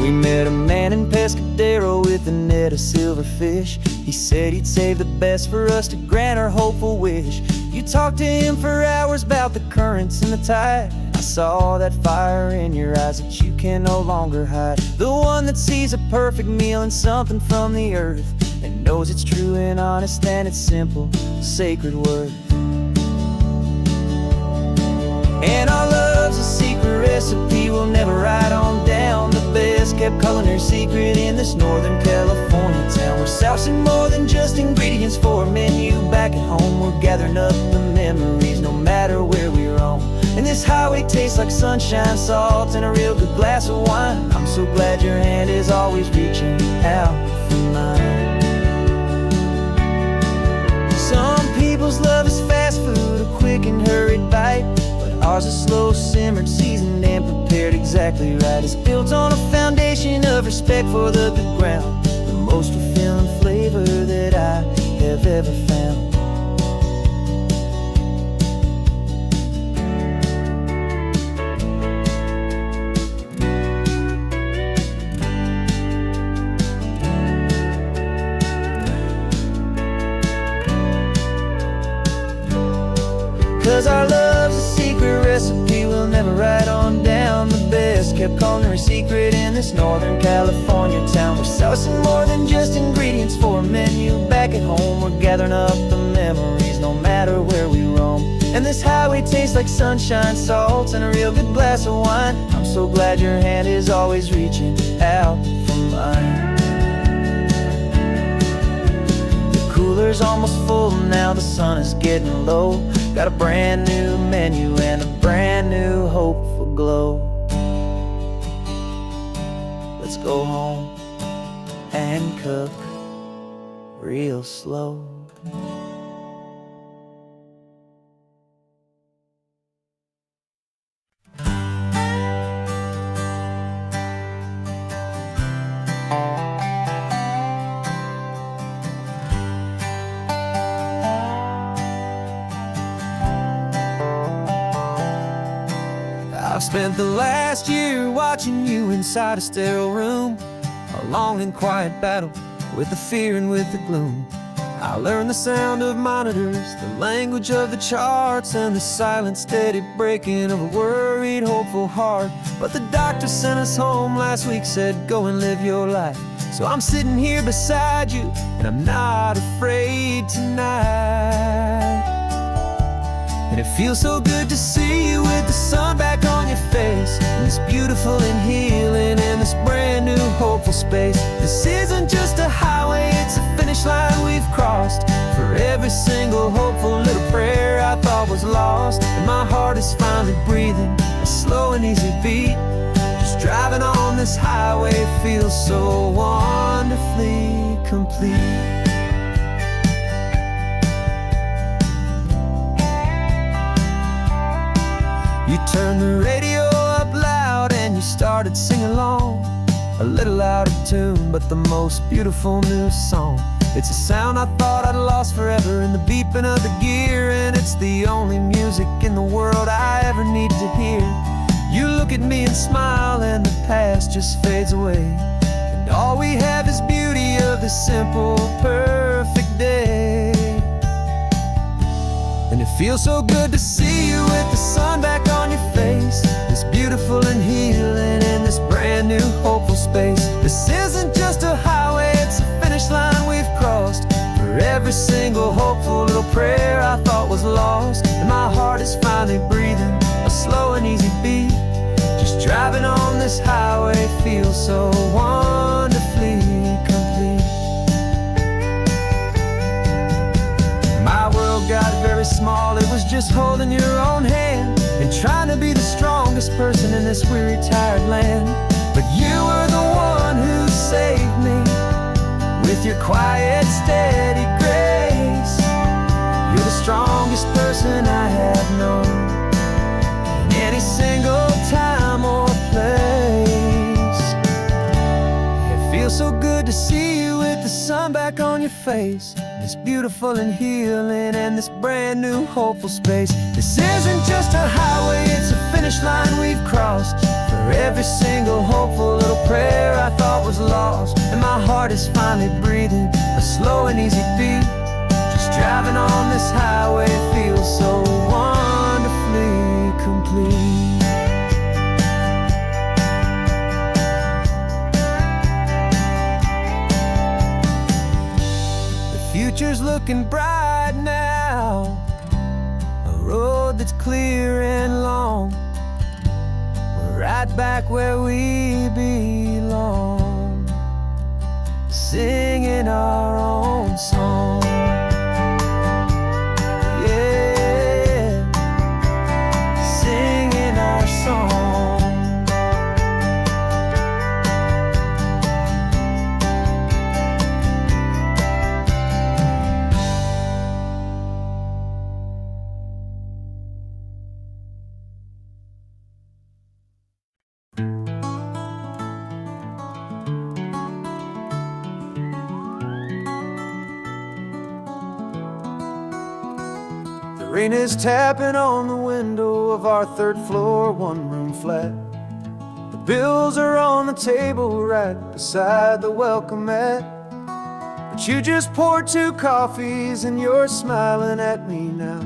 We met a man in Pescadero with a net of silverfish. He said he'd save the best for us to grant our hopeful wish. You talked to him for hours about the currents and the tide. I saw that fire in your eyes that you can no longer hide. The one that sees a perfect meal in something from the earth, and knows it's true and honest and it's simple, sacred worth. And our love's a secret recipe we'll never write on down. The best kept culinary secret in this Northern California town. We're sourcing more than just ingredients for a menu back at home. We're gathering up the memories no matter where we roam. And this highway tastes like sunshine, salt, and a real good glass of wine. I'm so glad your hand is always reaching out for mine. Some people's love is fast food, a quick and hurried bite. Ours is slow simmered, seasoned and prepared exactly right. It's built on a foundation of respect for the good ground, the most fulfilling flavor that I have ever found. 'Cause our love's a secret recipe we'll never write on down. The best kept culinary secret in this Northern California town. We're sourcing more than just ingredients for a menu back at home. We're gathering up the memories no matter where we roam. And this highway tastes like sunshine, salt, and a real good glass of wine. I'm so glad your hand is always reaching out for mine. The cooler's almost full now, the sun is getting low. Got a brand new menu and a brand new hopeful glow. Let's go home and cook real slow. Spent the last year watching you inside a sterile room, a long and quiet battle with the fear and with the gloom. I learned the sound of monitors, the language of the charts, and the silent, steady breaking of a worried, hopeful heart. But the doctor sent us home last week, said, go and live your life. So I'm sitting here beside you, and I'm not afraid tonight. And it feels so good to see you with the sun back on your face, and this beautiful and healing in this brand new hopeful space. This isn't just a highway, it's a finish line we've crossed. For every single hopeful little prayer I thought was lost, and my heart is finally breathing a slow and easy beat. Just driving on this highway feels so wonderfully complete. You turned the radio up loud and you started singing along, a little out of tune, but the most beautiful new song. It's a sound I thought I'd lost forever in the beeping of the gear, and it's the only music in the world I ever need to hear. You look at me and smile, and the past just fades away, and all we have is beauty of this simple, perfect day. And it feels so good to see you with the sun back on your face, this beautiful and healing in this brand new hopeful space. This isn't just a highway, it's a finish line we've crossed. For every single hopeful little prayer I thought was lost, and my heart is finally breathing a slow and easy beat. Just driving on this highway feels so wonderfully complete. My world got very small, it was just holding your own hand and trying to be the strongest person in this weary, tired land. But you were the one who saved me with your quiet, steady grace. You're the strongest person I have known in any single time or place. It feels so good to see you with the sun back on your face, this beautiful and healing and this brand new hopeful space. This isn't just a highway, it's a finish line we've crossed. For every single hopeful little prayer I thought was lost, and my heart is finally breathing a slow and easy beat. Just driving on this highway feels so wonderfully complete. Future's looking bright now, a road that's clear and long. We're right back where we belong, singing our own song. Yeah, singing our song. Rain is tapping on the window of our third floor, one-room flat. The bills are on the table right beside the welcome mat. But you just poured 2 coffees and you're smiling at me now.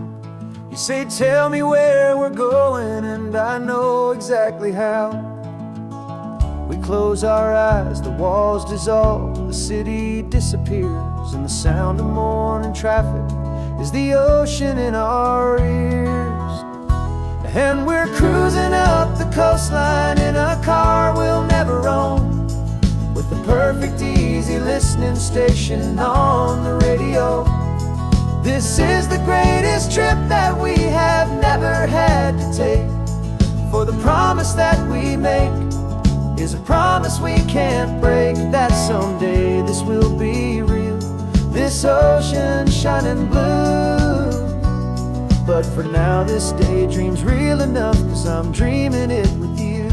You say, tell me where we're going, and I know exactly how. We close our eyes, the walls dissolve, the city disappears, and the sound of morning traffic is the ocean in our ears. And we're cruising up the coastline in a car we'll never own, with the perfect easy listening station on the radio. This is the greatest trip that we have never had to take, for the promise that we make is a promise we can't break, that someday this will be real, this ocean shining blue. But for now this daydream's real enough, 'cause I'm dreaming it with you.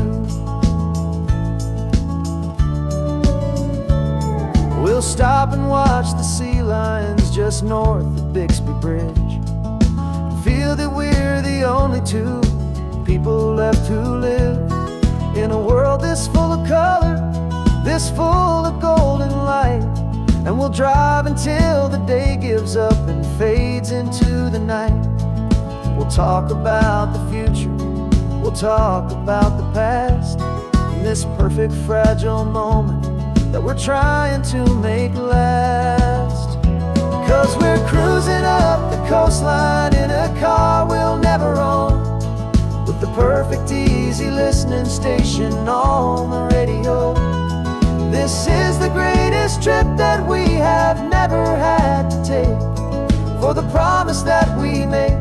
We'll stop and watch the sea lions just north of Bixby Bridge, feel that we're the only two people left who live in a world this full of color, this full of golden light. And we'll drive until the day gives up and fades into the night. We'll talk about the future, we'll talk about the past, in this perfect fragile moment that we're trying to make last. 'Cause we're cruising up the coastline in a car we'll never own, with the perfect easy listening station on the radio. This is the greatest trip that we have never had to take, for the promise that we make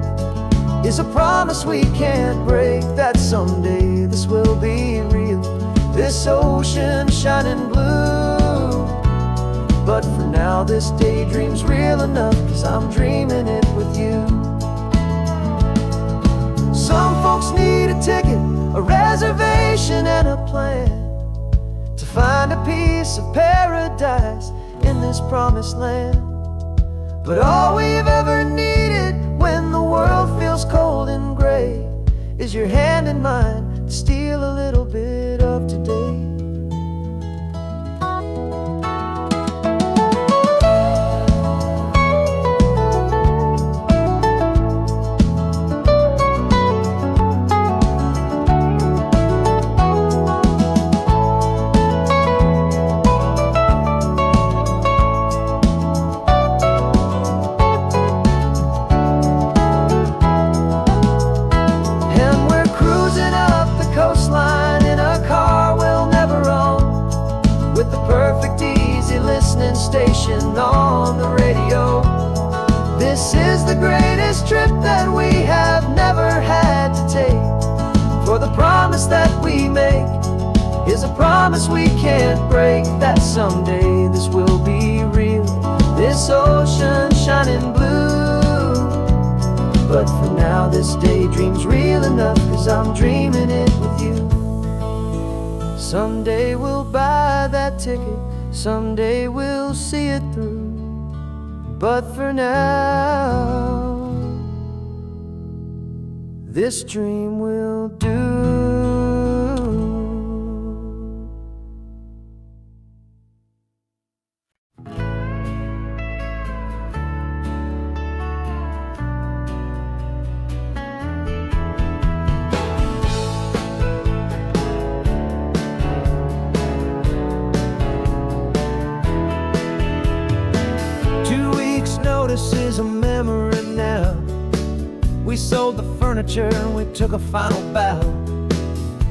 is a promise we can't break, that someday this will be real, this ocean shining blue. But for now this daydream's real enough, 'cause I'm dreaming it with you. Some folks need a ticket, a reservation and a plan to find a piece of paradise in this promised land. But all we've ever needed when the world feels cold and gray is your hand in mine to steal a little bit of today. Station on the radio. This is the greatest trip that we have never had to take, for the promise that we make is a promise we can't break, that someday this will be real, this ocean shining blue. But for now this daydream's real enough, 'cause I'm dreaming it with you. Someday we'll buy that ticket, someday we'll see it through. But for now, this dream will do. 2 weeks' notice is a memory now. We sold the furniture and we took a final bow.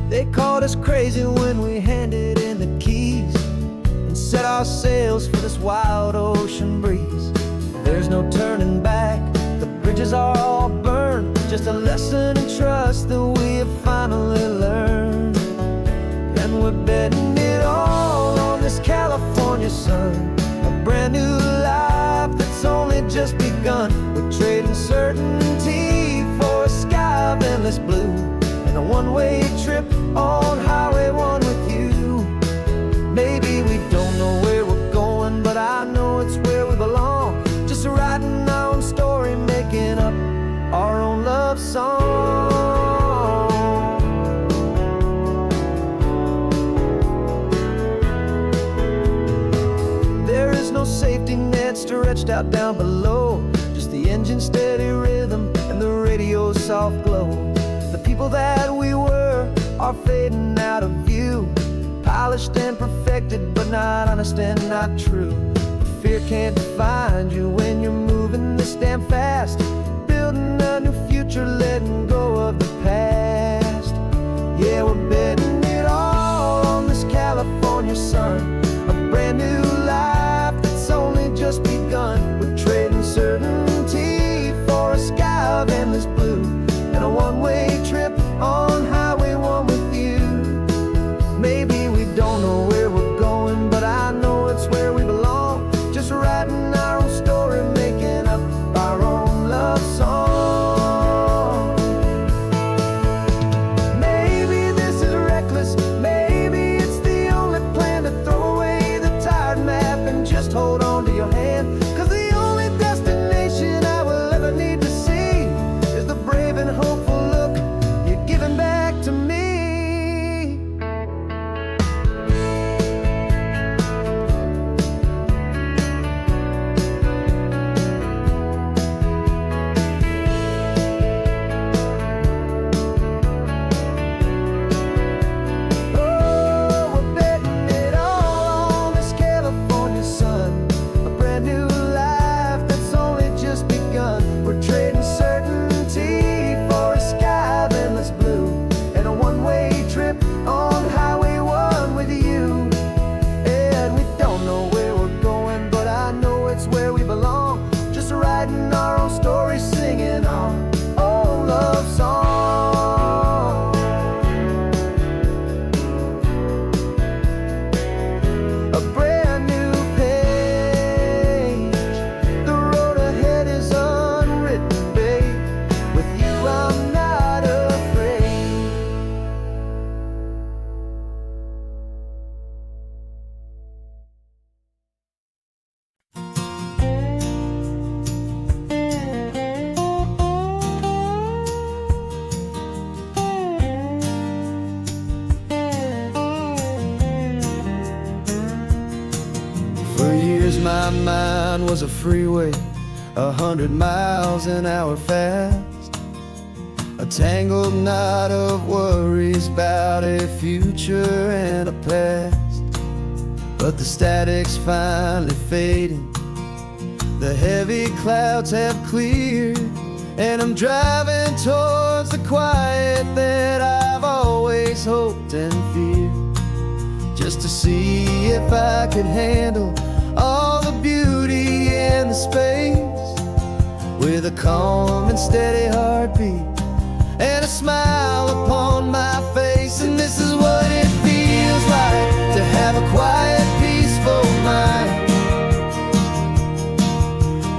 They called us crazy when we handed in the keys and set our sails for this wild ocean breeze. There's no turning back, the bridges are all burned, just a lesson in trust that we have finally learned. And we're betting it all on this California sun, a brand new life that's only just begun. We're trading certainty for a sky of endless blue, and a one-way trip on Highway 1 with you. Maybe we don't know where we're going, but I know it's where we belong, just writing our own story, making up our own love song. There is no safety net stretched out down below, just the engine's steady rhythm and the radio's soft glow. The people that we were are fading out of view, polished and perfected, but not honest and not true. Fear can't define you when you're moving this damn fast, building a new future, letting go of the past. Yeah, we're betting it all on this California sun, a brand new life that's only just begun. We're trading certainty for a sky of endless blue, and a one-way trip on Highway 1 with you. Maybe we don't know where we're going, but I know it's where we belong, just writing our own story, making up our own love writing our own stories, singing our own love song. A brand new page, the road ahead is unwritten, babe. With you I'm not afraid. For years my mind was a freeway, 100 miles an hour fast, a tangled knot of worries about a future and a past. But the static's finally fading, the heavy clouds have cleared, and I'm driving towards the quiet that I've always hoped and feared, just to see if I could handle all the beauty and the space, with a calm and steady heartbeat and a smile upon my face. And this is what it feels like to have a quiet, peaceful mind.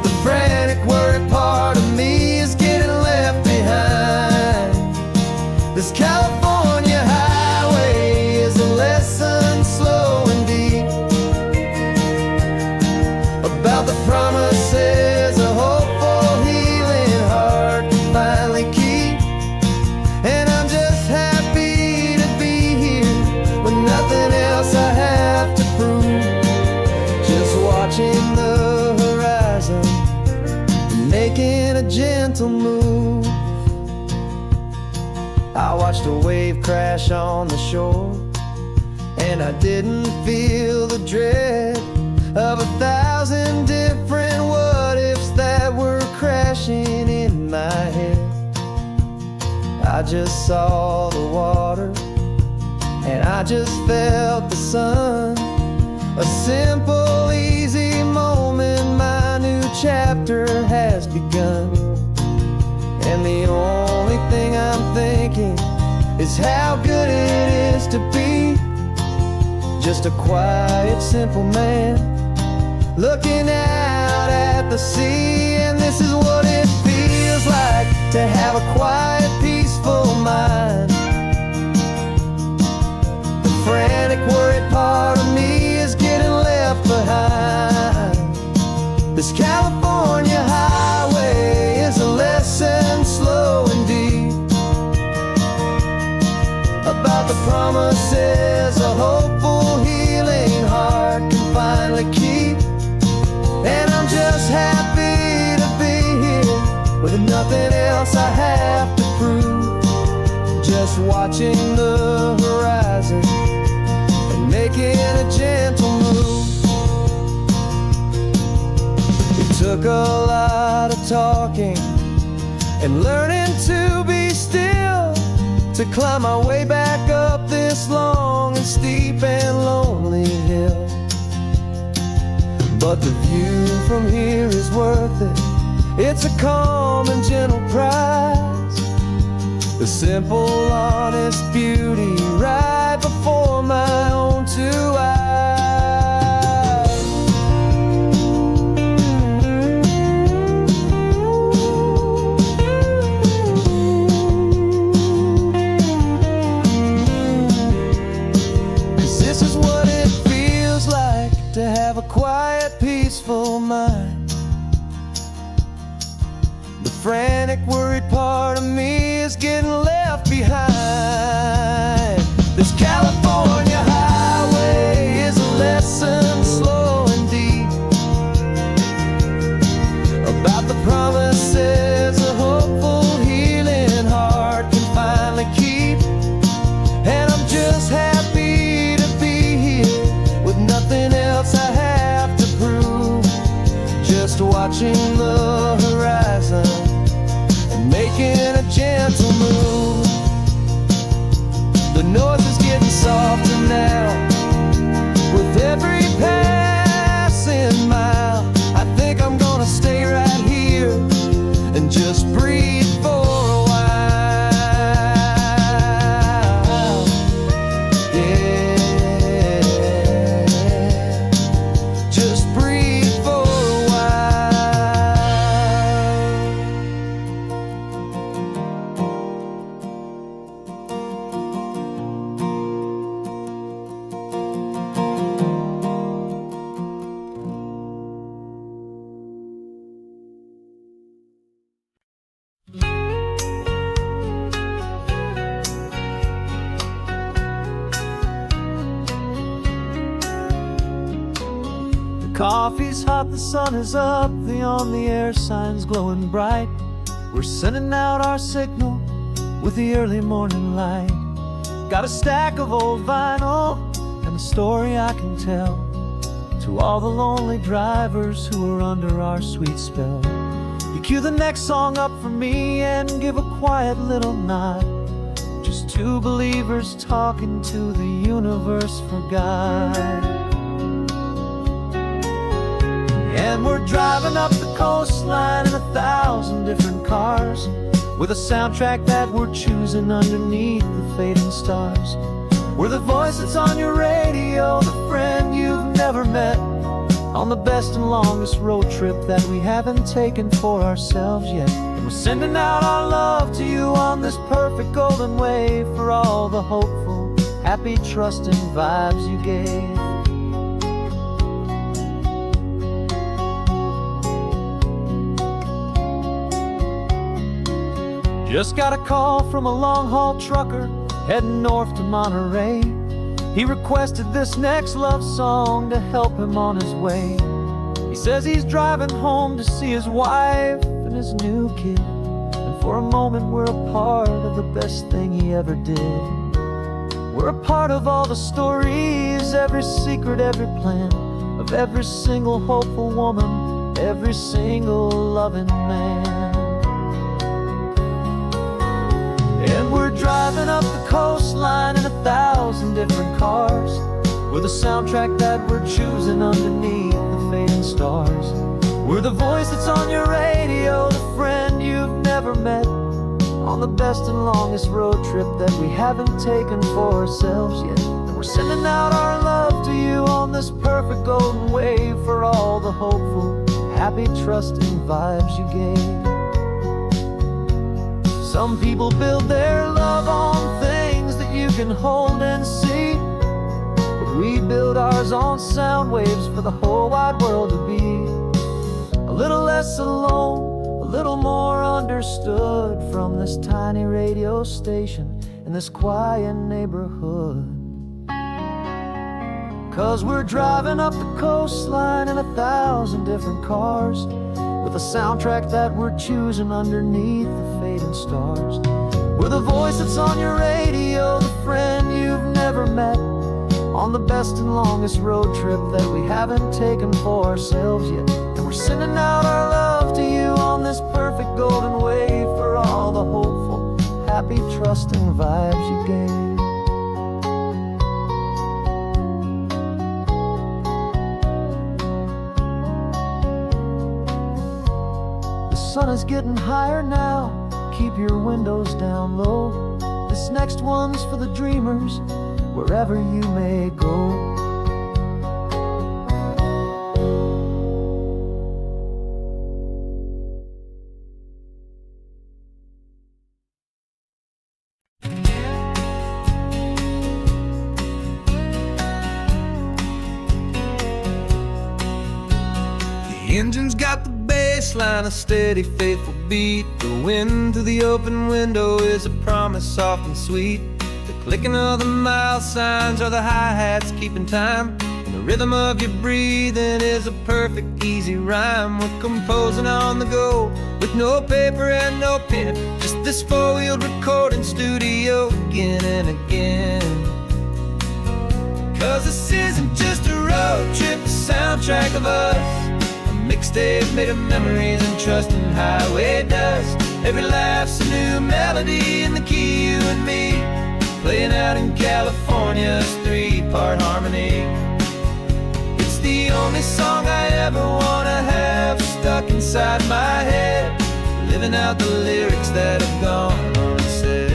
The frantic, worried part of me is getting left behind. This California highway is a lesson slow and deep about the promises a hopeful, healing heart can finally keep. And I'm just happy to be here with nothing else I have to prove, just watching the horizon and making a gentle move. I watched a wave crash on the shore, and I didn't feel the dread of 1,000 different what-ifs that were crashing in my head. I just saw the water, and I just felt the sun. A simple, easy moment, my new chapter has begun. And the only thing I'm thinking is how good it is to be just a quiet, simple man looking out at the sea. And this is what it feels like to have a quiet, peaceful mind. The frantic, worried part of me is getting left behind. This California highway is a lesson slow and deep about the promises a hopeful, healing heart can finally keep. And I'm just happy to be here with nothing else I have to prove, just watching the horizon and making a gentle move. It took a lot of talking and learning to be still to climb my way back up this long and steep and lonely hill. But the view from here is worth it. It's a calm and gentle prize, the simple, honest beauty right before my own two eyes. To have a quiet, peaceful mind. The frantic, worried part of me is getting left behind. This California highway is a lesson slow and deep about the promises a hopeful, healing heart can finally keep. And I'm just happy to be here with nothing else I have to prove, just watching the horizon and making a gentle move. The noise is getting soft. Just breathe for a while. Yeah, just breathe for a Coffee's hot, the sun is up, the on-the-air sign's glowing bright. We're sending out our signal with the early morning light. Got a stack of old vinyl and a story I can tell to all the lonely drivers who are under our sweet spell. You cue the next song up for me and give a quiet little nod. Just two believers talking to the universe for God. And we're driving up the coastline in 1,000 different cars, with a soundtrack that we're choosing underneath the fading stars. We're the voice that's on your radio, the friend you've never met, on the best and longest road trip that we haven't taken for ourselves yet. And we're sending out our love to you on this perfect golden wave for all the hopeful, happy, trusting vibes you gave. Just got a call from a long-haul trucker heading north to Monterey. He requested this next love song to help him on his way. He says he's driving home to see his wife and his new kid, and for a moment we're a part of the best thing he ever did. We're a part of all the stories, every secret, every plan, of every single hopeful woman, every single loving man. And we're driving up the coastline in 1,000 different cars, with a soundtrack that we're choosing underneath the fading stars. We're the voice that's on your radio, the friend you've never met, on the best and longest road trip that we haven't taken for ourselves yet. And we're sending out our love to you on this perfect golden wave for all the hopeful, happy, trusting vibes you gave. Some people build their love on things that you can hold and see, but we build ours on sound waves for the whole wide world to be a little less alone, a little more understood from this tiny radio station in this quiet neighborhood. 'Cause we're driving up the coastline in 1,000 different cars, with a soundtrack that we're choosing underneath the fading stars. We're the voice that's on your radio, the friend you've never met, on the best and longest road trip that we haven't taken for ourselves yet. And we're sending out our love to you on this perfect golden wave for all the hopeful, happy, trusting vibes you gave. The sun is getting higher now, keep your windows down low. This next one's for the dreamers, wherever you may go. The engine's got the baseline, a steady, faithful beat. The wind through the open window is a promise soft and sweet. The clicking of the mile signs are the hi-hats keeping time, and the rhythm of your breathing is a perfect, easy rhyme. We're composing on the go, with no paper and no pen, just this four-wheeled recording studio again and again. 'Cause this isn't just a road trip, a soundtrack of us, mixtape made of memories and trust in highway dust. Every laugh's a new melody in the key, you and me, playing out in California's three-part harmony. It's the only song I ever wanna have stuck inside my head, living living out the lyrics that have gone unsaid.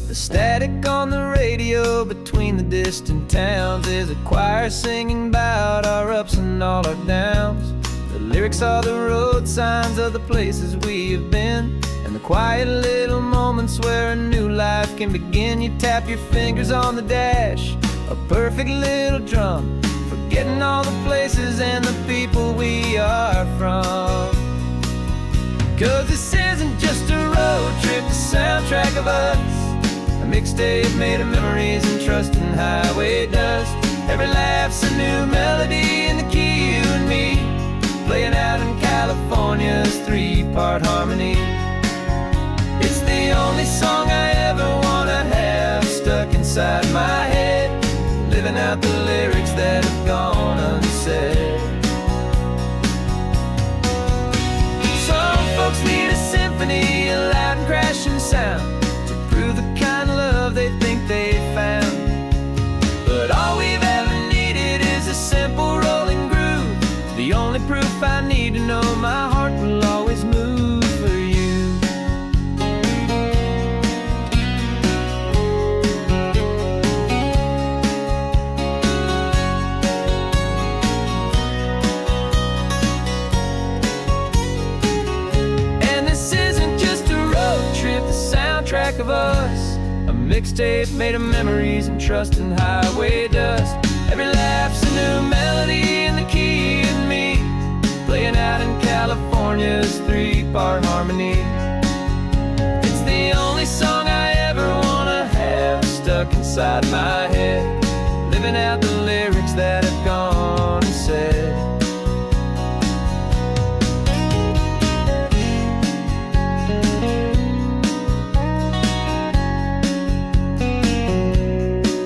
The static on the radio between the distant towns is a choir singing about our ups and all our downs. The lyrics are the road signs of the places we have been, and the quiet little moments where a new life can begin. You tap your fingers on the dash, a perfect little drum, forgetting all the places and the people we are from. 'Cause this isn't just a road trip, the soundtrack of us, a mixtape made of memories and trust in highway dust. Every laugh's a new melody in the key, you and me, playing out in California's 3-part harmony. It's the only song I ever wanna have stuck inside my head, living out the lyrics that have gone unsaid. Some folks need a symphony, a loud and crashing sound, to prove the kind of love they think they found. But all we've ever needed is a simple rolling groove, the only proof I need to know my heart will always move for you. And this isn't just a road trip, the soundtrack of us, a mixtape made of memories and trust in highway dust. Every laugh's a new melody in the key and me, playing out in California's 3-part harmony. It's the only song I ever wanna have stuck inside my head, living out the lyrics that have gone unsaid.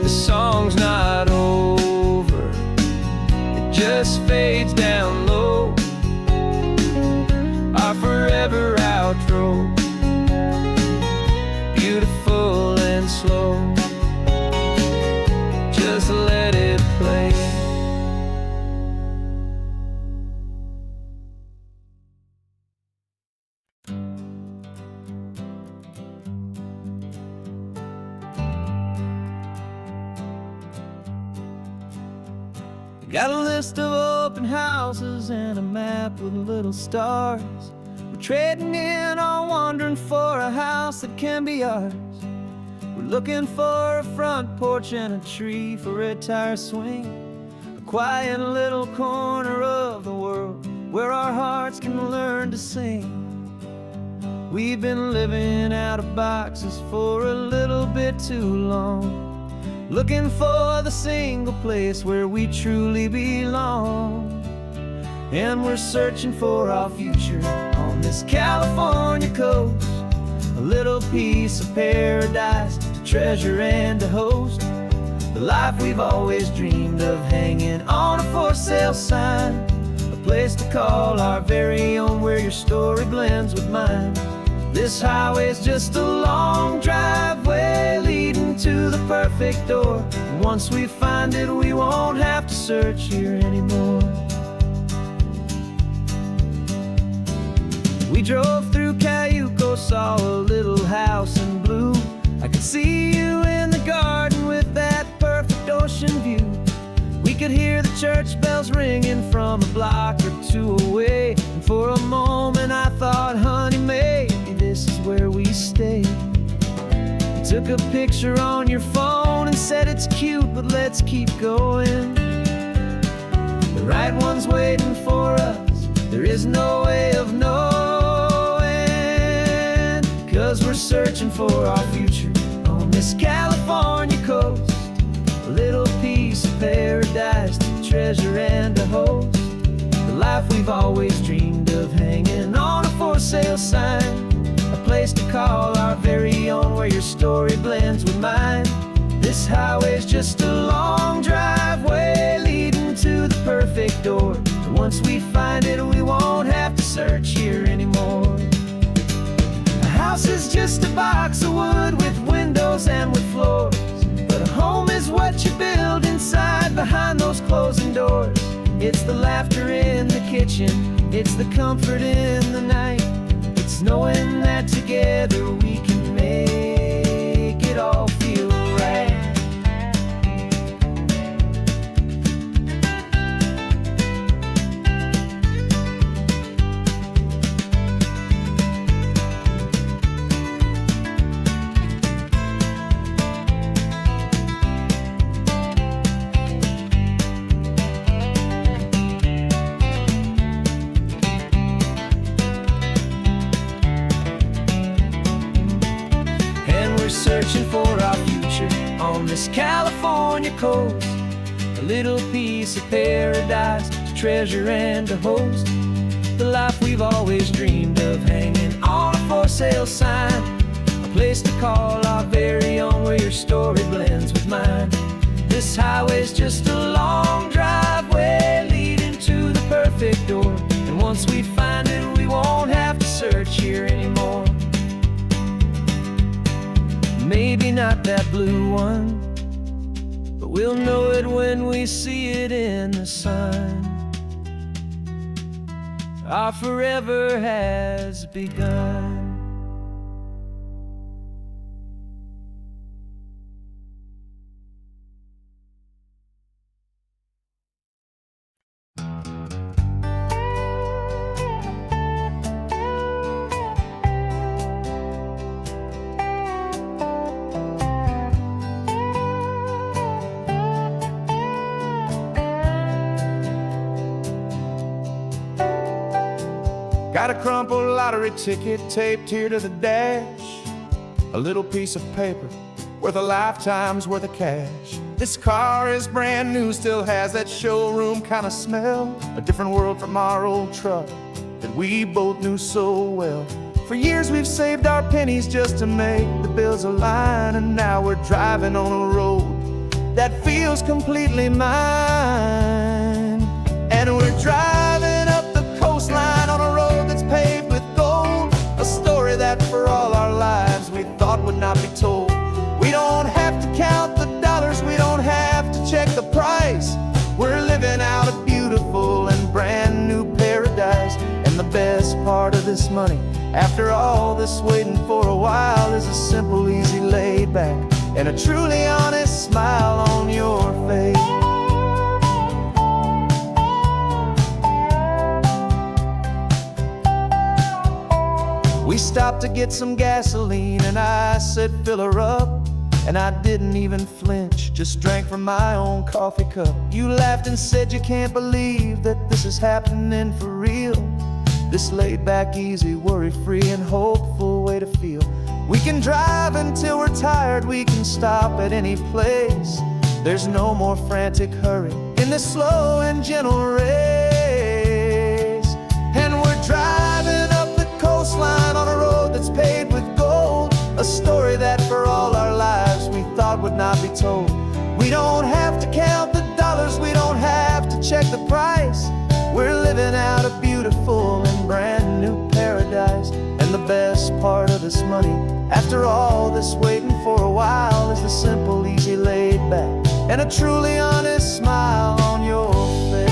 The song's not over, it just fades down low, our forever outro, beautiful and slow. Just let it play. Got a list of open houses and a map with little stars. We're trading in or wandering for a house that can be ours. We're looking for a front porch and a tree for a tire swing, a quiet little corner of the world where our hearts can learn to sing. We've been living out of boxes for a little bit too long, looking for the single place where we truly belong. And we're searching for our future on this California coast, a little piece of paradise to treasure and to host, the life we've always dreamed of hanging on a for sale sign, a place to call our very own where your story blends with mine. This highway's just a long driveway leading to the perfect door. And once we find it, we won't have to search here anymore. We drove through Cayuco, saw a little house in blue. I could see you in the garden with that perfect ocean view. We could hear the church bells ringing from a block or two away. And for a moment I thought, honey, maybe this is where we stay. You took a picture on your phone and said it's cute, but let's keep going. The right one's waiting for us, there is no way of knowing. 'Cause we're searching for our future on this California coast, a little piece of paradise to treasure and to host, the life we've always dreamed of hanging on a for sale sign, a place to call our very own where your story blends with mine. This highway's just a long driveway leading to the perfect door. And once we find it, we won't have to search here anymore. A house is just a box of wood with windows and with floors, but a home is what you build inside behind those closing doors. It's the laughter in the kitchen, It's the comfort in the night. It's knowing that together we can make it all feel right. Searching for our future on this California coast, a little piece of paradise to treasure and to host, the life we've always dreamed of, hanging on a for sale sign, a place to call our very own, where your story blends with mine. This highway's just a long driveway leading to the perfect door, and once we find it we won't have to search here anymore. Maybe not that blue one, but we'll know it when we see it in the sun. Our forever has begun. Got a crumpled lottery ticket taped here to the dash, a little piece of paper worth a lifetime's worth of cash. This car is brand new, still has that showroom kind of smell, a different world from our old truck that we both knew so well. For years we've saved our pennies just to make the bills align, and now we're driving on a road that feels completely mine. And we're driving up the coastline on a road that's paved with gold, a story that for all our lives we thought would not be told. We don't have to count the dollars, we don't have to check the price. We're living out a beautiful and brand new paradise. And the best part of this money, after all this waiting for a while, is a simple, easy, laid back, and a truly honest smile on your face. We stopped to get some gasoline and I said fill her up, and I didn't even flinch, just drank from my own coffee cup. You laughed and said you can't believe that this is happening for real. This laid back, easy, worry-free and hopeful way to feel. We can drive until we're tired, we can stop at any place. There's no more frantic hurry in this slow and gentle race. And we're driving up the coastline on a road that's paved with gold, a story that for all our lives we thought would not be told. We don't have to count the dollars, we don't have to check the price. We're living out a beautiful and brand new paradise. And the best part of this money, after all this waiting for a while, is the simple, easy, laid back, and a truly honest smile on your face.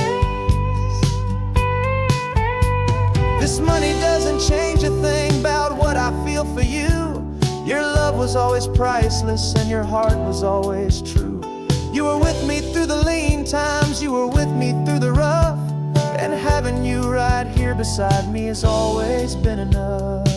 This money doesn't change a thing about what I feel for you. Your love was always priceless and your heart was always true. You were with me through the lean times, you were with me through the rough, and having you right here beside me has always been enough.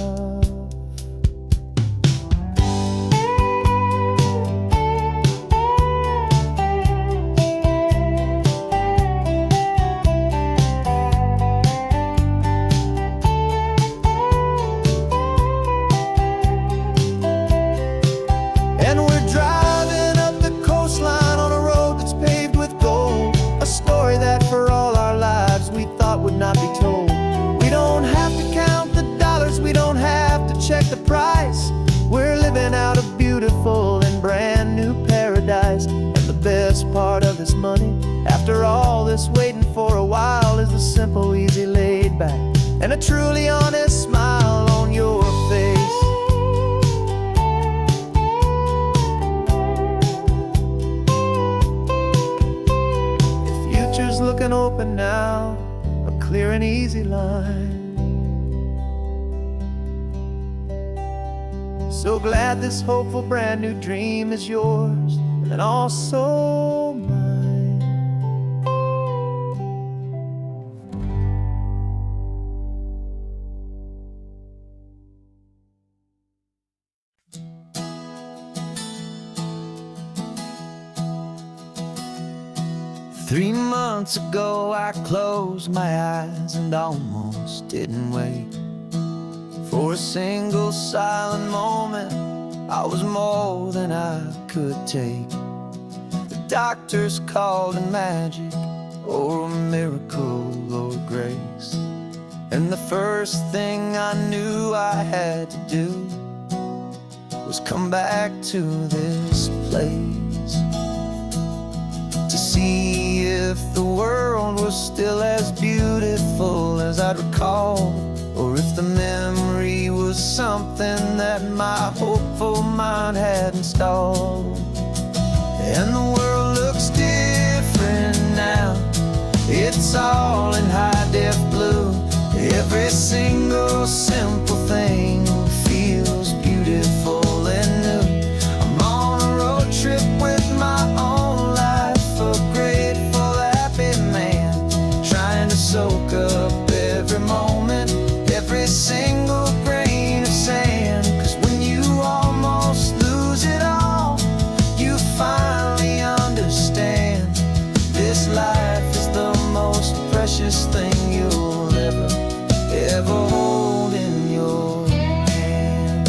And we're driving up the coastline on a road that's paved with gold, a story that for all our lives we thought would not be told. We don't have to count the dollars, we don't have to check the price. We're living out a beautiful and brand new paradise. And the best part of this money, after all this waiting for a while, is the simple, easy, laid back, and a truly honest smile on your face. Looking open now, a clear and easy line. So glad this hopeful brand new dream is yours and also mine. Three months ago I closed my eyes and almost didn't wait for a single silent moment. I was more than I could take. The doctors called it magic, or a miracle, or grace. And the first thing I knew I had to do was come back to this place, to see if the world was still as beautiful as I'd recall, or if the memory was something that my hopeful mind had installed. And the world looks different now. It's all in high-def blue. Every single simple thing feels beautiful and new. I'm on a road trip with my own life, a grateful, happy man, trying to soak up every moment, every single grain of sand. 'Cause when you almost lose it all, you finally understand this life is the most precious thing you'll ever hold in your hand.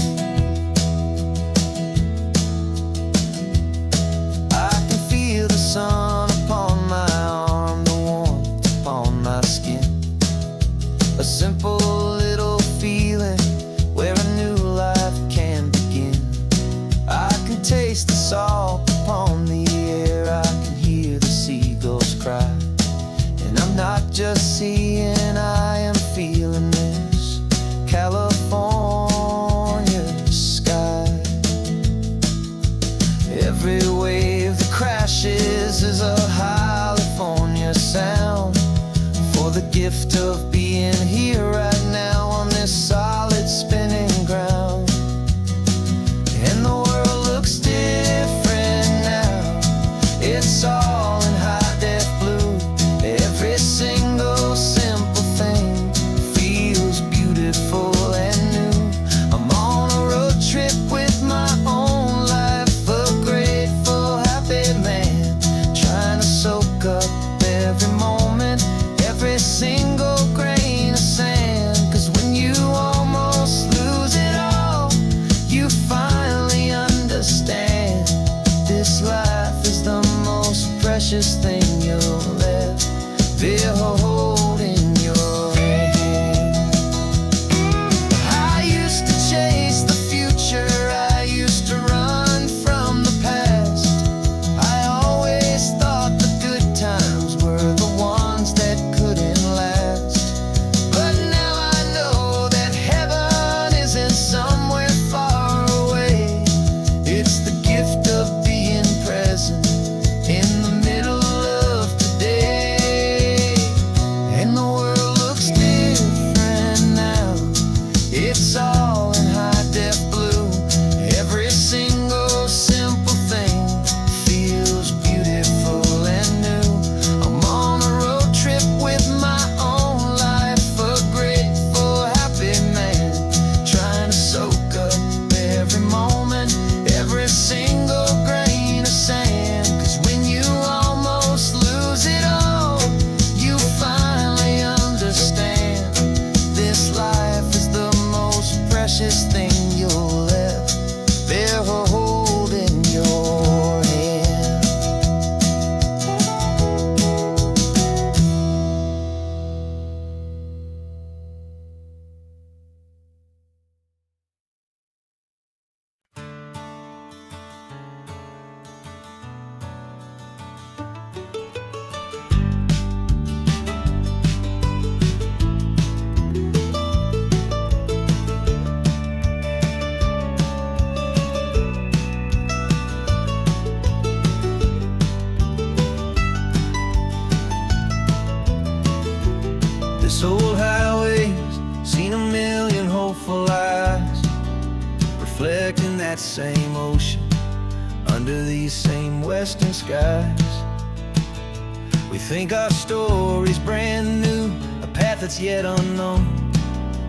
I can feel the sun upon my arm, the warmth upon my skin, a simple little feeling where a new life can begin. I can taste the salt upon the air, I can hear the seagulls cry, and I'm not just seeing, I am feeling this California sky. Every wave that crashes is a California sound, for the gift of being here right that same ocean, under these same western skies. We think our story's brand new, a path that's yet unknown,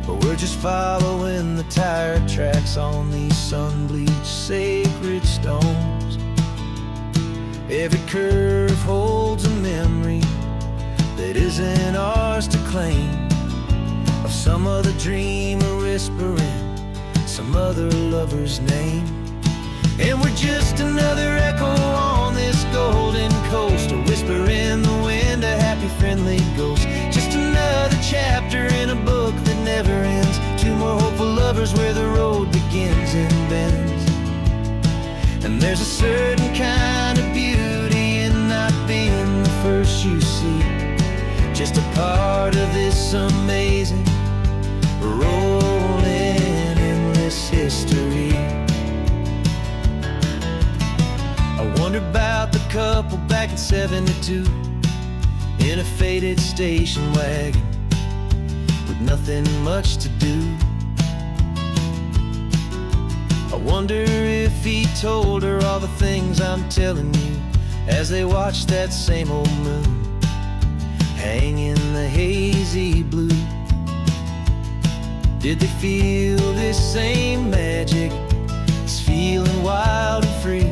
but we're just following the tire tracks on these sun-bleached sacred stones. Every curve holds a memory that isn't ours to claim, of some other dreamer whispering some other lover's name. And we're just another echo on this golden coast, a whisper in the wind, a happy friendly ghost. Just another chapter in a book that never ends, two more hopeful lovers where the road begins and bends. And there's a certain kind of beauty in not being the first you see, just a part of this amazing rolling endless history. I wonder about the couple back in '72 in a faded station wagon with nothing much to do. I wonder if he told her all the things I'm telling you as they watched that same old moon hang in the hazy blue. Did they feel this same magic, this feeling wild and free,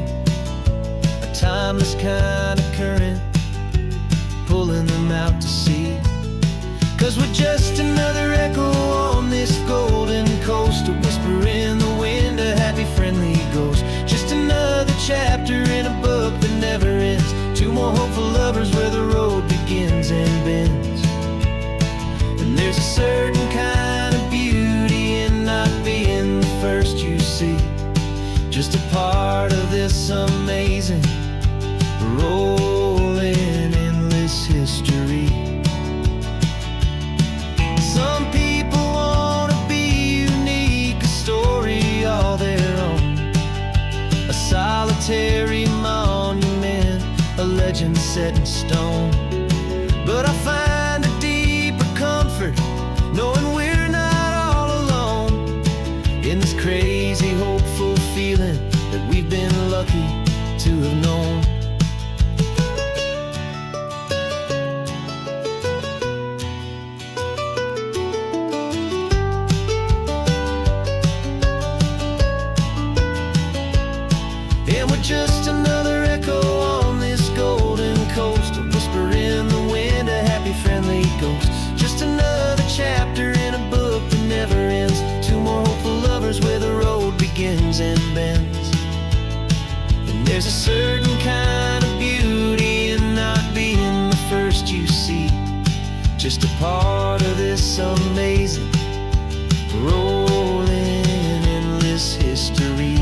a timeless kind of current pulling them out to sea? 'Cause we're just another echo on this golden coast, a whisper in the wind, a happy friendly ghost. Just another chapter in a book that never ends, two more hopeful lovers where the road begins and bends. And there's a certain kind of beauty in not being the first you see, just a part of this amazing rolling endless history. Some people want to be unique, a story all their own, a solitary monument, a legend set in stone. But I find a deeper comfort knowing we're not all alone in this crazy, hopeful feeling that we've been lucky to have known. And we're just another echo on this golden coast, a whisper in the wind, a happy friendly ghost. Just another chapter in a book that never ends, two more hopeful lovers where the road begins and bends. And there's a certain kind of beauty in not being the first you see, just a part of this amazing rolling endless history.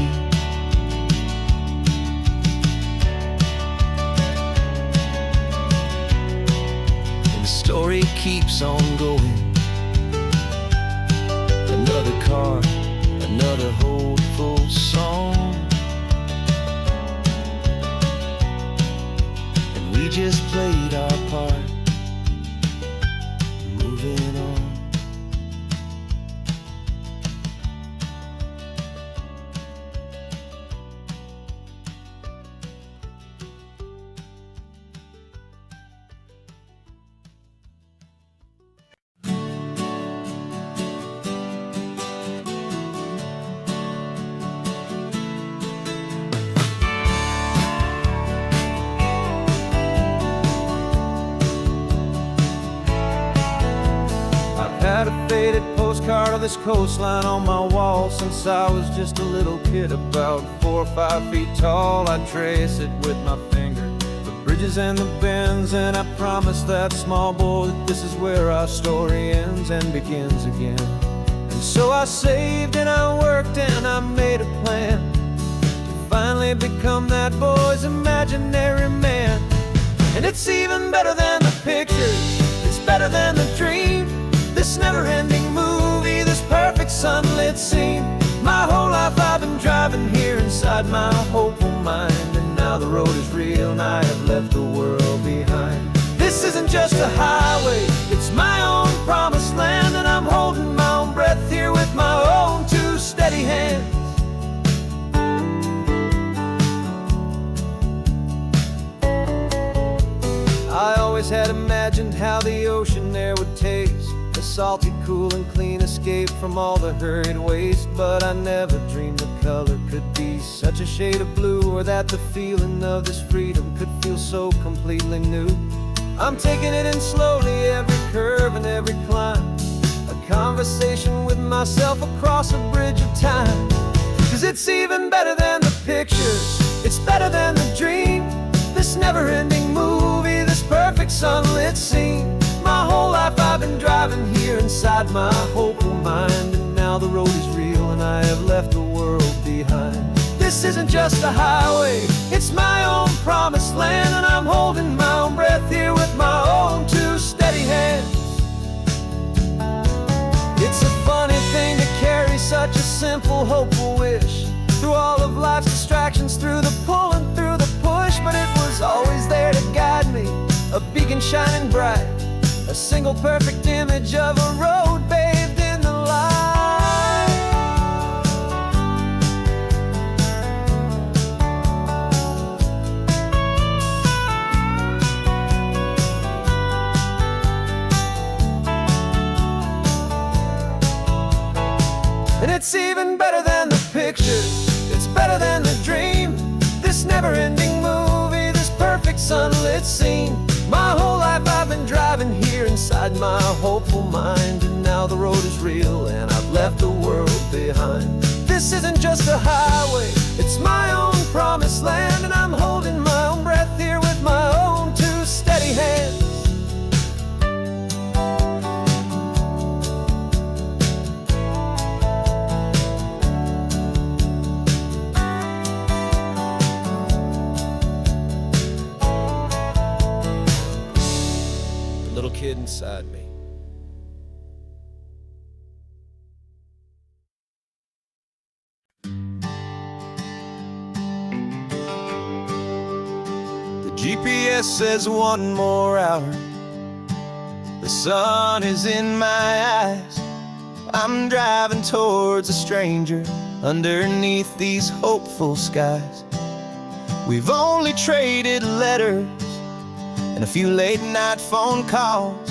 Story keeps on going. Another car, another hopeful song, and we just played our part, moving on. Had a faded postcard of this coastline on my wall since I was just a little kid, about 4 or 5 feet tall. I trace it with my finger, the bridges and the bends, and I promised that small boy that this is where our story ends and begins again. And so I saved and I worked and I made a plan to finally become that boy's imaginary man. And it's even better than the pictures, it's better than the dream, this never-ending movie, this perfect sunlit scene. My whole life I've been driving here inside my hopeful mind, and now the road is real and I have left the world behind. This isn't just a highway, it's my own promised land, and I'm holding my own breath here with my own two steady hands. always had imagined how the ocean air would taste, a salty, cool and clean escape from all the hurried waste. But I never dreamed the color could be such a shade of blue, or that the feeling of this freedom could feel so completely new. I'm taking it in slowly, every curve and every climb, a conversation with myself across a bridge of time. 'Cause it's even better than the pictures, it's better than the dream, this never-ending movie, this perfect sunlit scene. My whole life I've been driving here inside my hopeful mind, and now the road is real and I have left the world behind. This isn't just a highway, it's my own promised land, and I'm holding my own breath here with my own two steady hands. It's a funny thing to carry such a simple, hopeful wish through all of life's distractions, through the pull and through the push. But it was always there to guide me, a beacon shining bright, a single perfect image of a road bathed in the light. And it's even better than the pictures, it's better than the dream, this never-ending movie, this perfect sunlit scene. My whole life I've been driving here inside my hopeful mind, and now the road is real and I've left the world behind. This isn't just a highway, it's my own promised land, and I'm holding my own breath here with my own two steady hands. Little kid inside me. The GPS says 1 more hour, the sun is in my eyes. I'm driving towards a stranger underneath these hopeful skies. We've only traded letters and a few late night phone calls,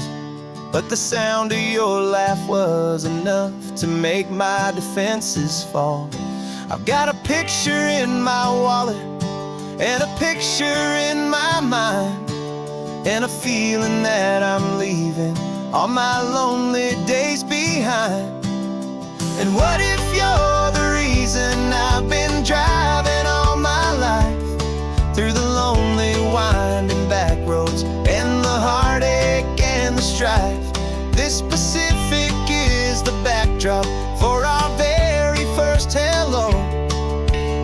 but the sound of your laugh was enough to make my defenses fall. I've got a picture in my wallet and a picture in my mind, and a feeling that I'm leaving all my lonely days behind. And what if you're the reason I've been driving all my life, through the lonely winding back roads and the heartache and the strife? This Pacific is the backdrop for our very first hello,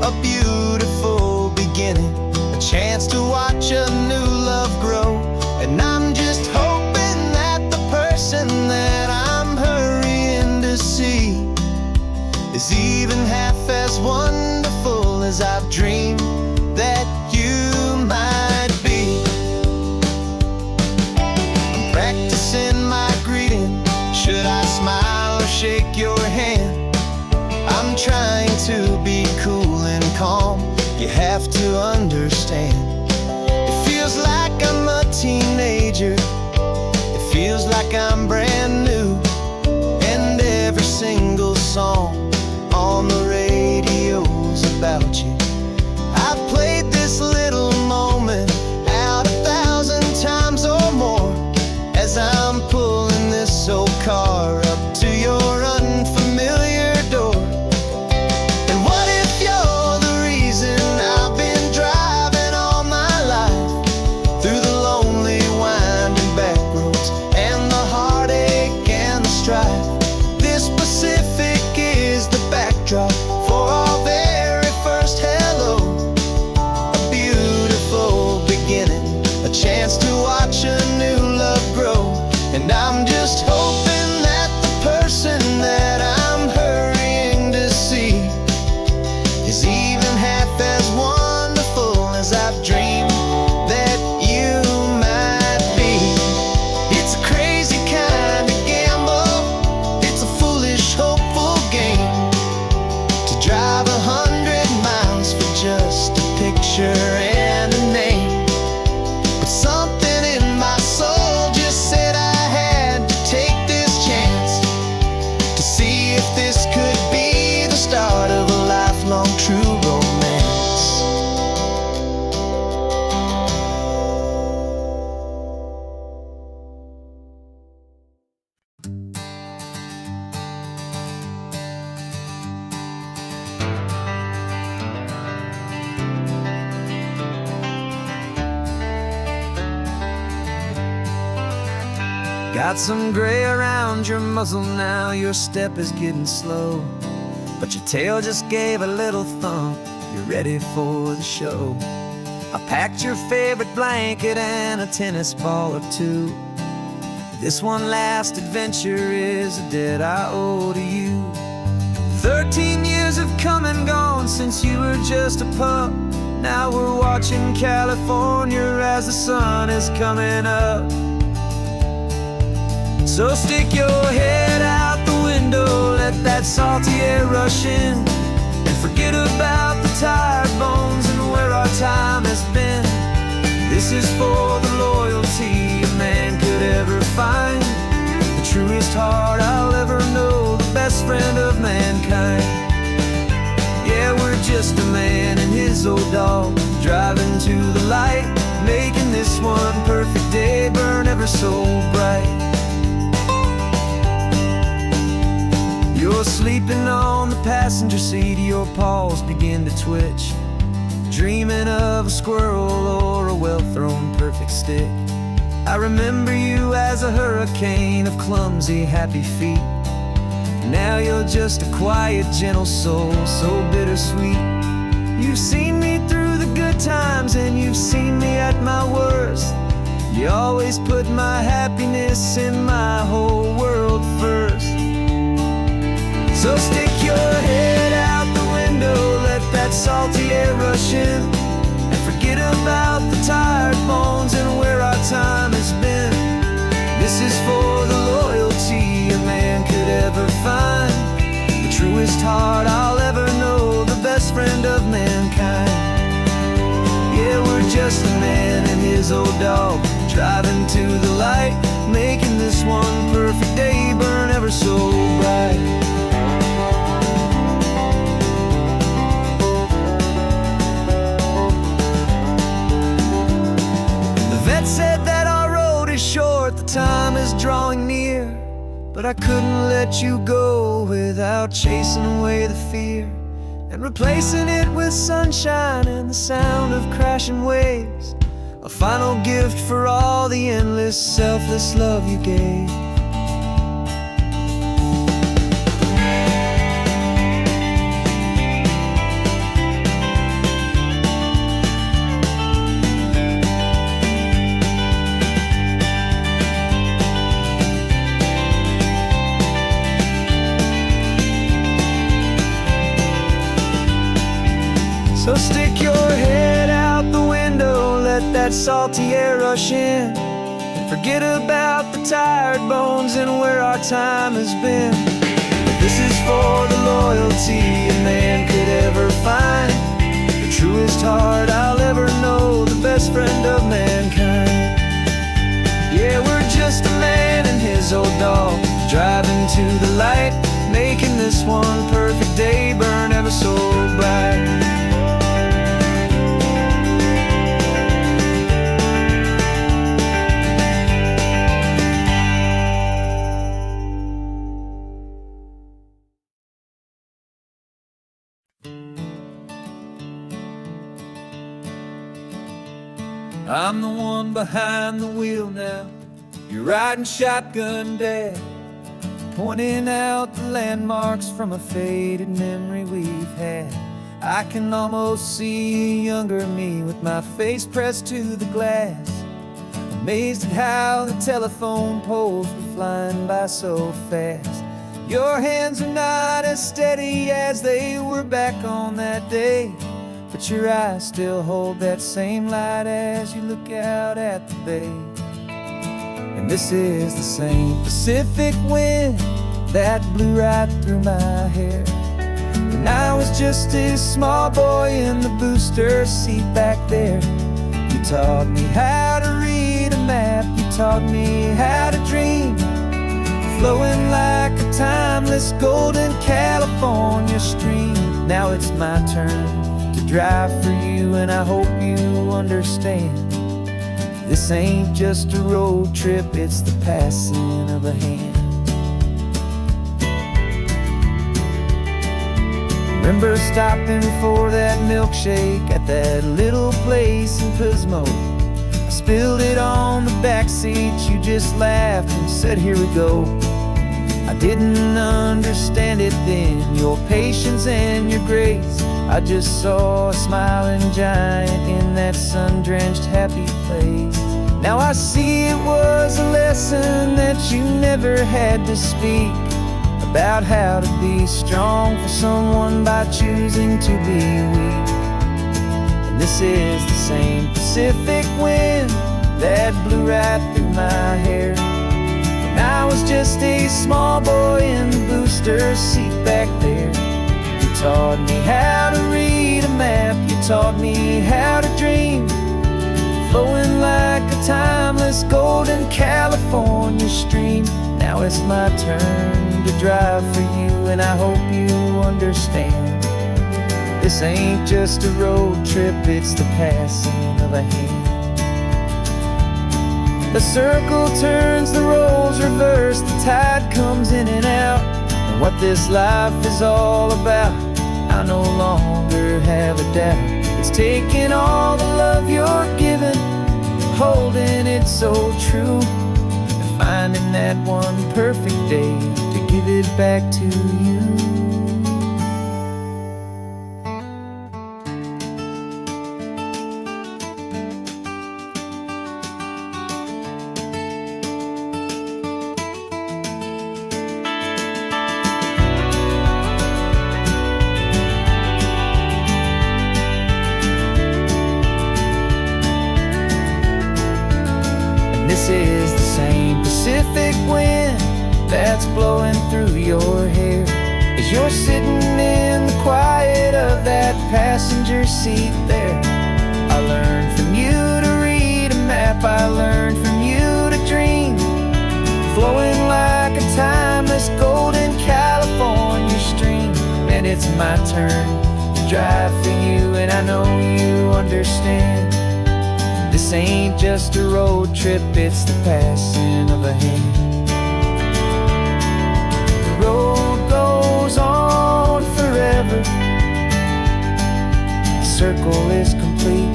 a beautiful beginning, a chance to watch a new love grow. And I'm just hoping that the person that I'm hurrying to see is even half as wonderful as I've dreamed that you might be. I'm practicing my greeting, should I smile or shake your hand? I'm trying to be cool and calm, you have to understand. It feels like I'm a teenager, it feels like I'm brand new, and every single song on the radio's about you. I've played this little moment out 1,000 times or more, as I'm pulling this old car up to your unfamiliar door. And what if you're the reason I've been driving all my life, through the lonely winding back roads and the heartache and the strife? This Pacific is the backdrop for our very first Got some gray around your muzzle now, your step is getting slow, but your tail just gave a little thump, you're ready for the show. I packed your favorite blanket and a tennis ball or two. This one last adventure is a debt I owe to you. 13 years have come and gone since you were just a pup. Now we're watching California as the sun is coming up. So stick your head out the window, let that salty air rush in, and forget about the tired bones and where our time has been. This is for the loyalty a man could ever find, the truest heart I'll ever know, the best friend of mankind. Yeah, we're just a man and his old dog, driving to the light, making this one perfect day burn ever so bright. You're sleeping on the passenger seat, your paws begin to twitch, dreaming of a squirrel or a well-thrown perfect stick. I remember you as a hurricane of clumsy, happy feet. Now you're just a quiet, gentle soul, so bittersweet. You've seen me through the good times and you've seen me at my worst. You always put my happiness in my whole world first. So stick your head out the window, let that salty air rush in, and forget about the tired bones and where our time has been. This is for the loyalty a man could ever find, the truest heart I'll ever know, the best friend of mankind. Yeah, we're just a man and his old dog, driving to the light, making this one perfect day burn ever so bright. Said that our road is short, the time is drawing near, but I couldn't let you go without chasing away the fear and replacing it with sunshine and the sound of crashing waves, a final gift for all the endless, selfless love you gave. So stick your head out the window, let that salty air rush in, and forget about the tired bones and where our time has been. This is for the loyalty a man could ever find, the truest heart I'll ever know, the best friend of mankind. Yeah, we're just a man and his old dog, driving to the light, making this one perfect day burn ever so bright. I'm the one behind the wheel now, you're riding shotgun, Dad, pointing out the landmarks from a faded memory we've had. I can almost see a younger me with my face pressed to the glass, amazed at how the telephone poles were flying by so fast. Your hands are not as steady as they were back on that day, but your eyes still hold that same light as you look out at the bay. And this is the same Pacific wind that blew right through my hair when I was just a small boy in the booster seat back there. You taught me how to read a map, you taught me how to dream, flowing like a timeless golden California stream. Now it's my turn to drive for you, and I hope you understand, this ain't just a road trip, it's the passing of a hand. Remember stopping for that milkshake at that little place in Pismo? I spilled it on the back seat. You just laughed and said, here we go. I didn't understand it then, your patience and your grace. I just saw a smiling giant in that sun-drenched happy place. Now I see it was a lesson that you never had to speak, about how to be strong for someone by choosing to be weak. And this is the same Pacific wind that blew right through my hair when I was just a small boy in the booster seat back there. You taught me how to read a map, you taught me how to dream, flowing like a timeless golden California stream. Now it's my turn to drive for you, and I hope you understand. This ain't just a road trip, it's the passing of a hand. The circle turns, the roles reverse, the tide comes in and out. And what this life is all about, I no longer have a doubt. It's taking all the love you're giving, holding it so true, and finding that one perfect day to give it back to you. This is the same Pacific wind that's blowing through your hair as you're sitting in the quiet of that passenger seat there. I learned from you to read a map, I learned from you to dream, flowing like a timeless golden California stream. And it's my turn to drive for you, and I know you understand. This ain't just a road trip, it's the passing of a hand. The road goes on forever, the circle is complete,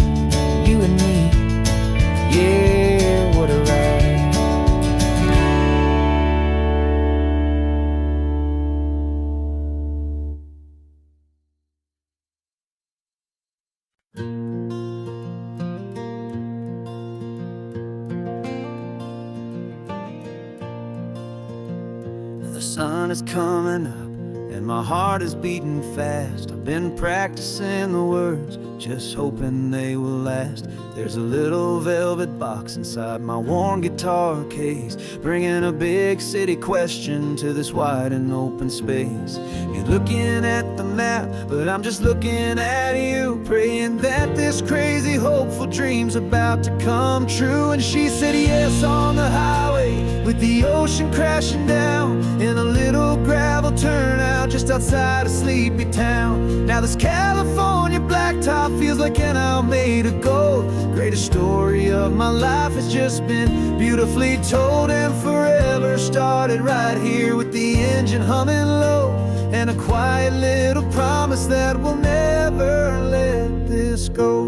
you and me, yeah, what a ride. The sun is coming up and my heart is beating fast. I've been practicing the words, just hoping they will last. There's a little velvet box inside my worn guitar case, bringing a big city question to this wide and open space. You're looking at the map, but I'm just looking at you, praying that this crazy hopeful dream's about to come true. And she said yes on the highway with the ocean crashing down in a little gravel turnout just outside of sleepy town. Now this California blacktop feels like an hour made of gold. Greatest story of my life has just been beautifully told, and forever started right here with the engine humming low, and a quiet little promise that we'll never let this go.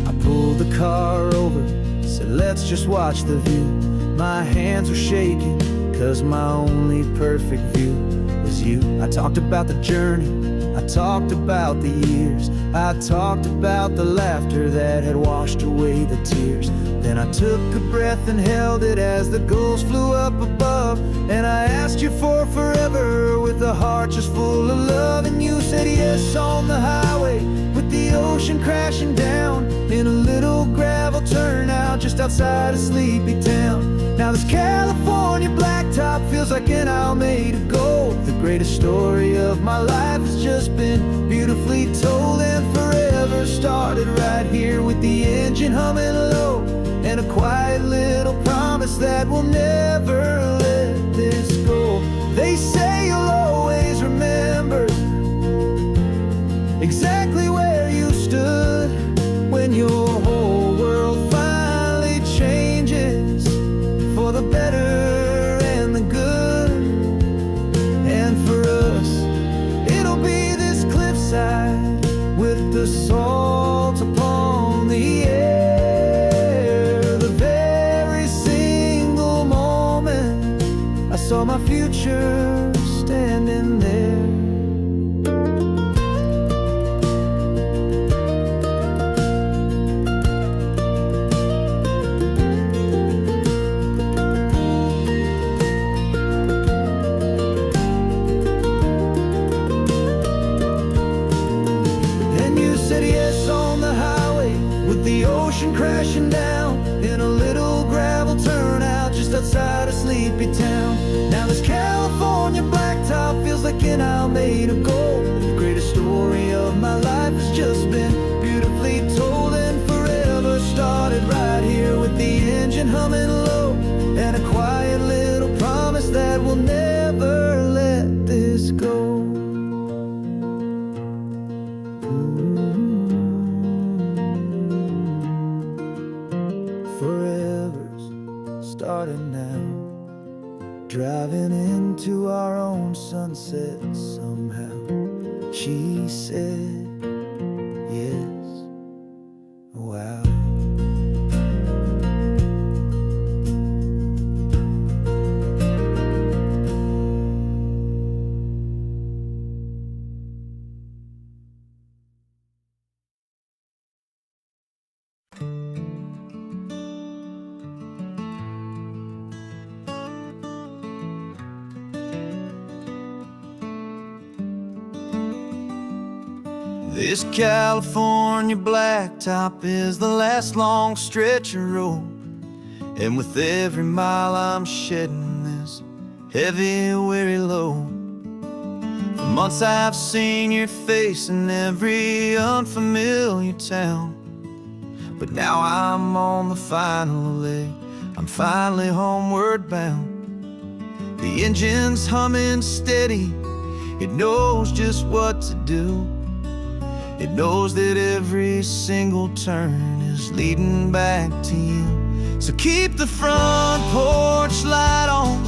I pulled the car over, said let's just watch the view. My hands were shaking, cause my only perfect view was you. I talked about the journey, I talked about the years, I talked about the laughter that had washed away the tears. Then I took a breath and held it as the gulls flew up above, and I asked you for forever with a heart just full of love. And you said yes on the highway with the ocean crashing down in a little gravel turnout just outside of sleepy town. Now this California blacktop feels like an hour made of gold. The greatest story of my life has just been beautifully told, and forever started right here with the engine humming low, and a quiet little promise that we'll never let this go. They say you'll always remember exactly where you stood when your whole world finally changes for the better and the good. And for us, it'll be this cliffside with the salt upon saw my future standing there. Said yes on the highway with the ocean crashing down in a little gravel turnout just outside of Sleepy Town. Now this California blacktop feels like an aisle made of gold. The greatest story of my life has just been beautifully told, and forever started right here with the engine humming low and a quiet little promise that we'll never let this go. Forever's starting now, driving into our own sunset somehow. She said yes, wow. This California blacktop is the last long stretch of road, and with every mile I'm shedding this heavy, weary load. For months I've seen your face in every unfamiliar town, but now I'm on the final leg, I'm finally homeward bound. The engine's humming steady, it knows just what to do. It knows that every single turn is leading back to you. So keep the front porch light on,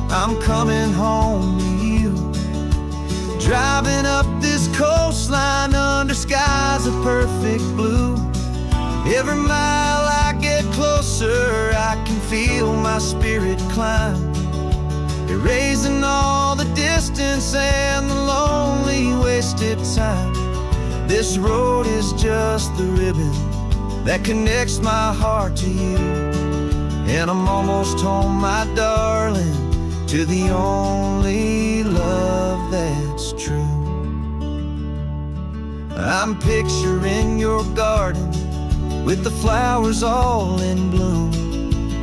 I'm coming home to you. Driving up this coastline under skies of perfect blue. Every mile I get closer, I can feel my spirit climb, erasing all the distance and the lonely wasted time. This road is just the ribbon that connects my heart to you, and I'm almost home, my darling, to the only love that's true. I'm picturing your garden with the flowers all in bloom.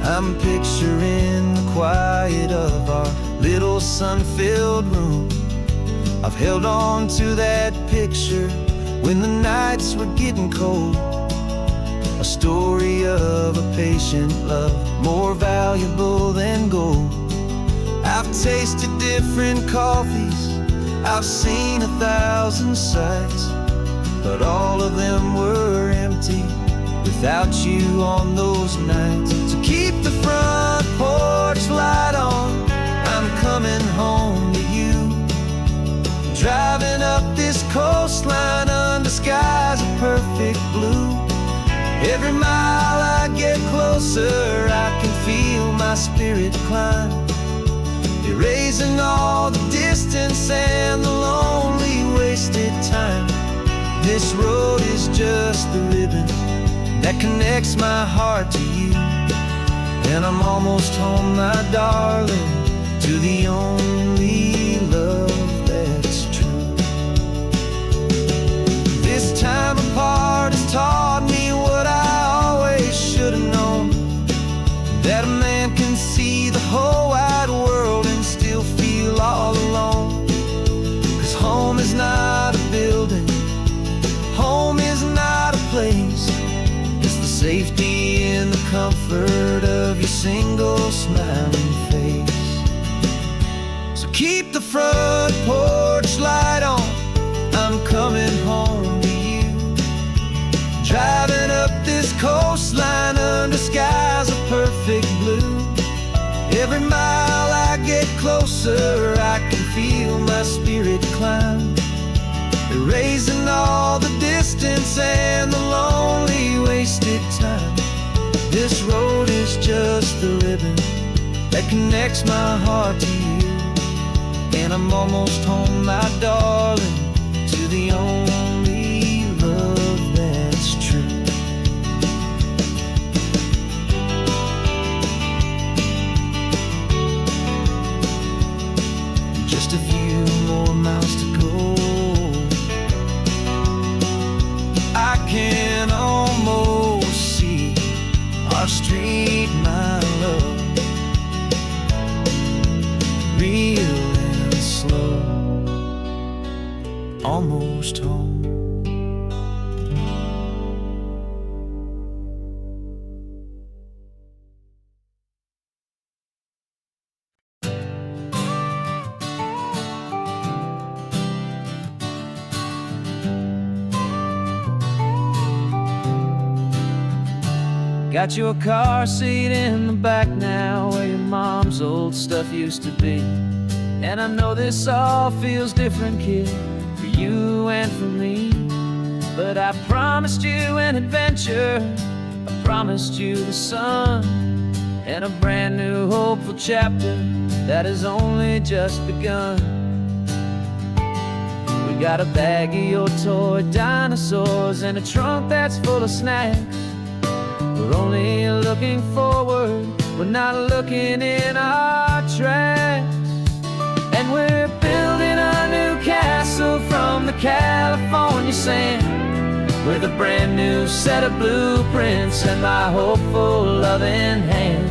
I'm picturing the quiet of our little sun-filled room. I've held on to that picture when the nights were getting cold, a story of a patient love more valuable than gold. I've tasted different coffees, I've seen 1,000 sights, but all of them were empty without you on those nights. So keep the front porch light on, I'm coming home to you. Driving up this coastline under skies of perfect blue. Every mile I get closer, I can feel my spirit climb, erasing all the distance and the lonely wasted time. This road is just the ribbon that connects my heart to you, and I'm almost home, my darling, to the only love that's true. This time apart has taught me what I always should have known, that a man can see the whole wide world and still feel all alone. 'Cause home is not a building, home is not a place, it's the safety and the comfort of your single smiling face. So keep the front porch light on, I'm coming home to you. Driving up this coastline under skies of perfect blue. Every mile I get closer, I can feel my spirit climb, erasing all the distance and the lonely wasted time. This road is just the ribbon that connects my heart to you. And I'm almost home, my darling, to the only love that's true. Just a few more miles to go. I can almost see our street, my love, real and slow, almost home. Got your car seat in the back now, where your mom's old stuff used to be. And I know this all feels different, kid, for you and for me. But I promised you an adventure, I promised you the sun, and a brand new hopeful chapter that has only just begun. We got a bag of your toy dinosaurs and a trunk that's full of snacks. We're only looking forward, we're not looking in our tracks. And we're building a new castle from the California sand, with a brand new set of blueprints and my hopeful loving hand.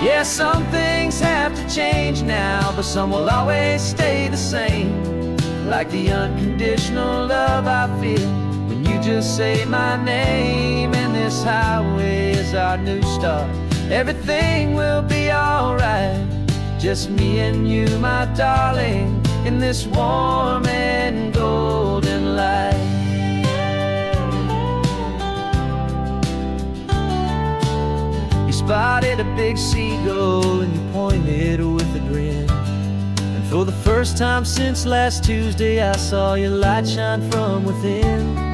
Yeah, some things have to change now, but some will always stay the same. Like the unconditional love I feel when you just say my name. And this highway is our new start. Everything will be alright, just me and you, my darling, in this warm and golden light. You spotted a big seagull and you pointed with a grin. And for the first time since last Tuesday, I saw your light shine from within.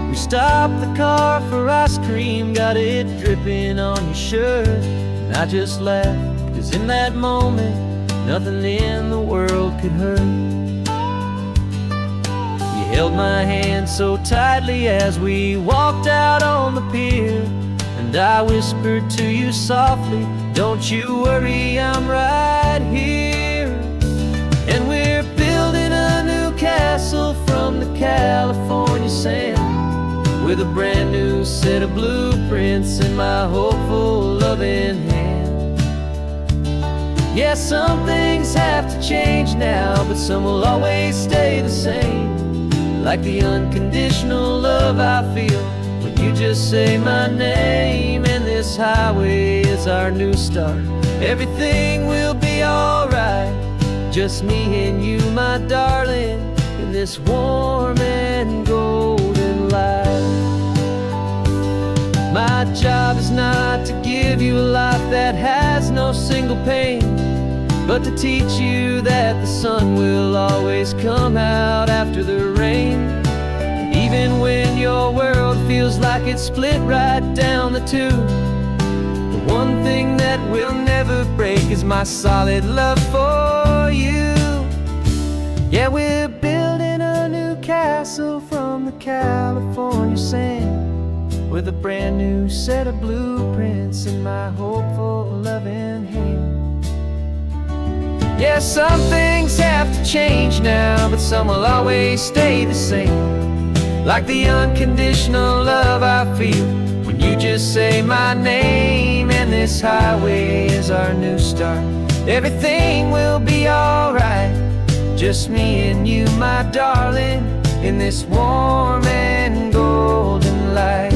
We stopped the car for ice cream, got it dripping on your shirt. And I just laughed, 'cause in that moment, nothing in the world could hurt. You held my hand so tightly as we walked out on the pier, and I whispered to you softly, don't you worry, I'm right here. And we're building a new castle from the California sand, with a brand new set of blueprints in my hopeful loving hand. Yeah, some things have to change now, but some will always stay the same. Like the unconditional love I feel when you just say my name. And this highway is our new start. Everything will be alright, just me and you, my darling, in this warm and golden light. My job is not to give you a life that has no single pain, but to teach you that the sun will always come out after the rain. Even when your world feels like it's split right down the two, the one thing that will never break is my solid love for you. Yeah, we're building a new castle from the California sand, with a brand new set of blueprints in my hopeful loving hand. Yeah, some things have to change now, but some will always stay the same. Like the unconditional love I feel when you just say my name. And this highway is our new start. Everything will be alright, just me and you, my darling, in this warm and golden light.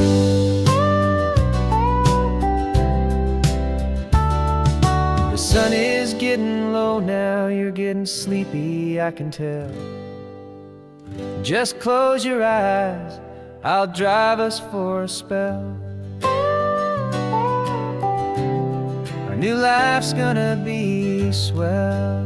The sun is getting low now, you're getting sleepy, I can tell. Just close your eyes, I'll drive us for a spell. Our new life's gonna be swell.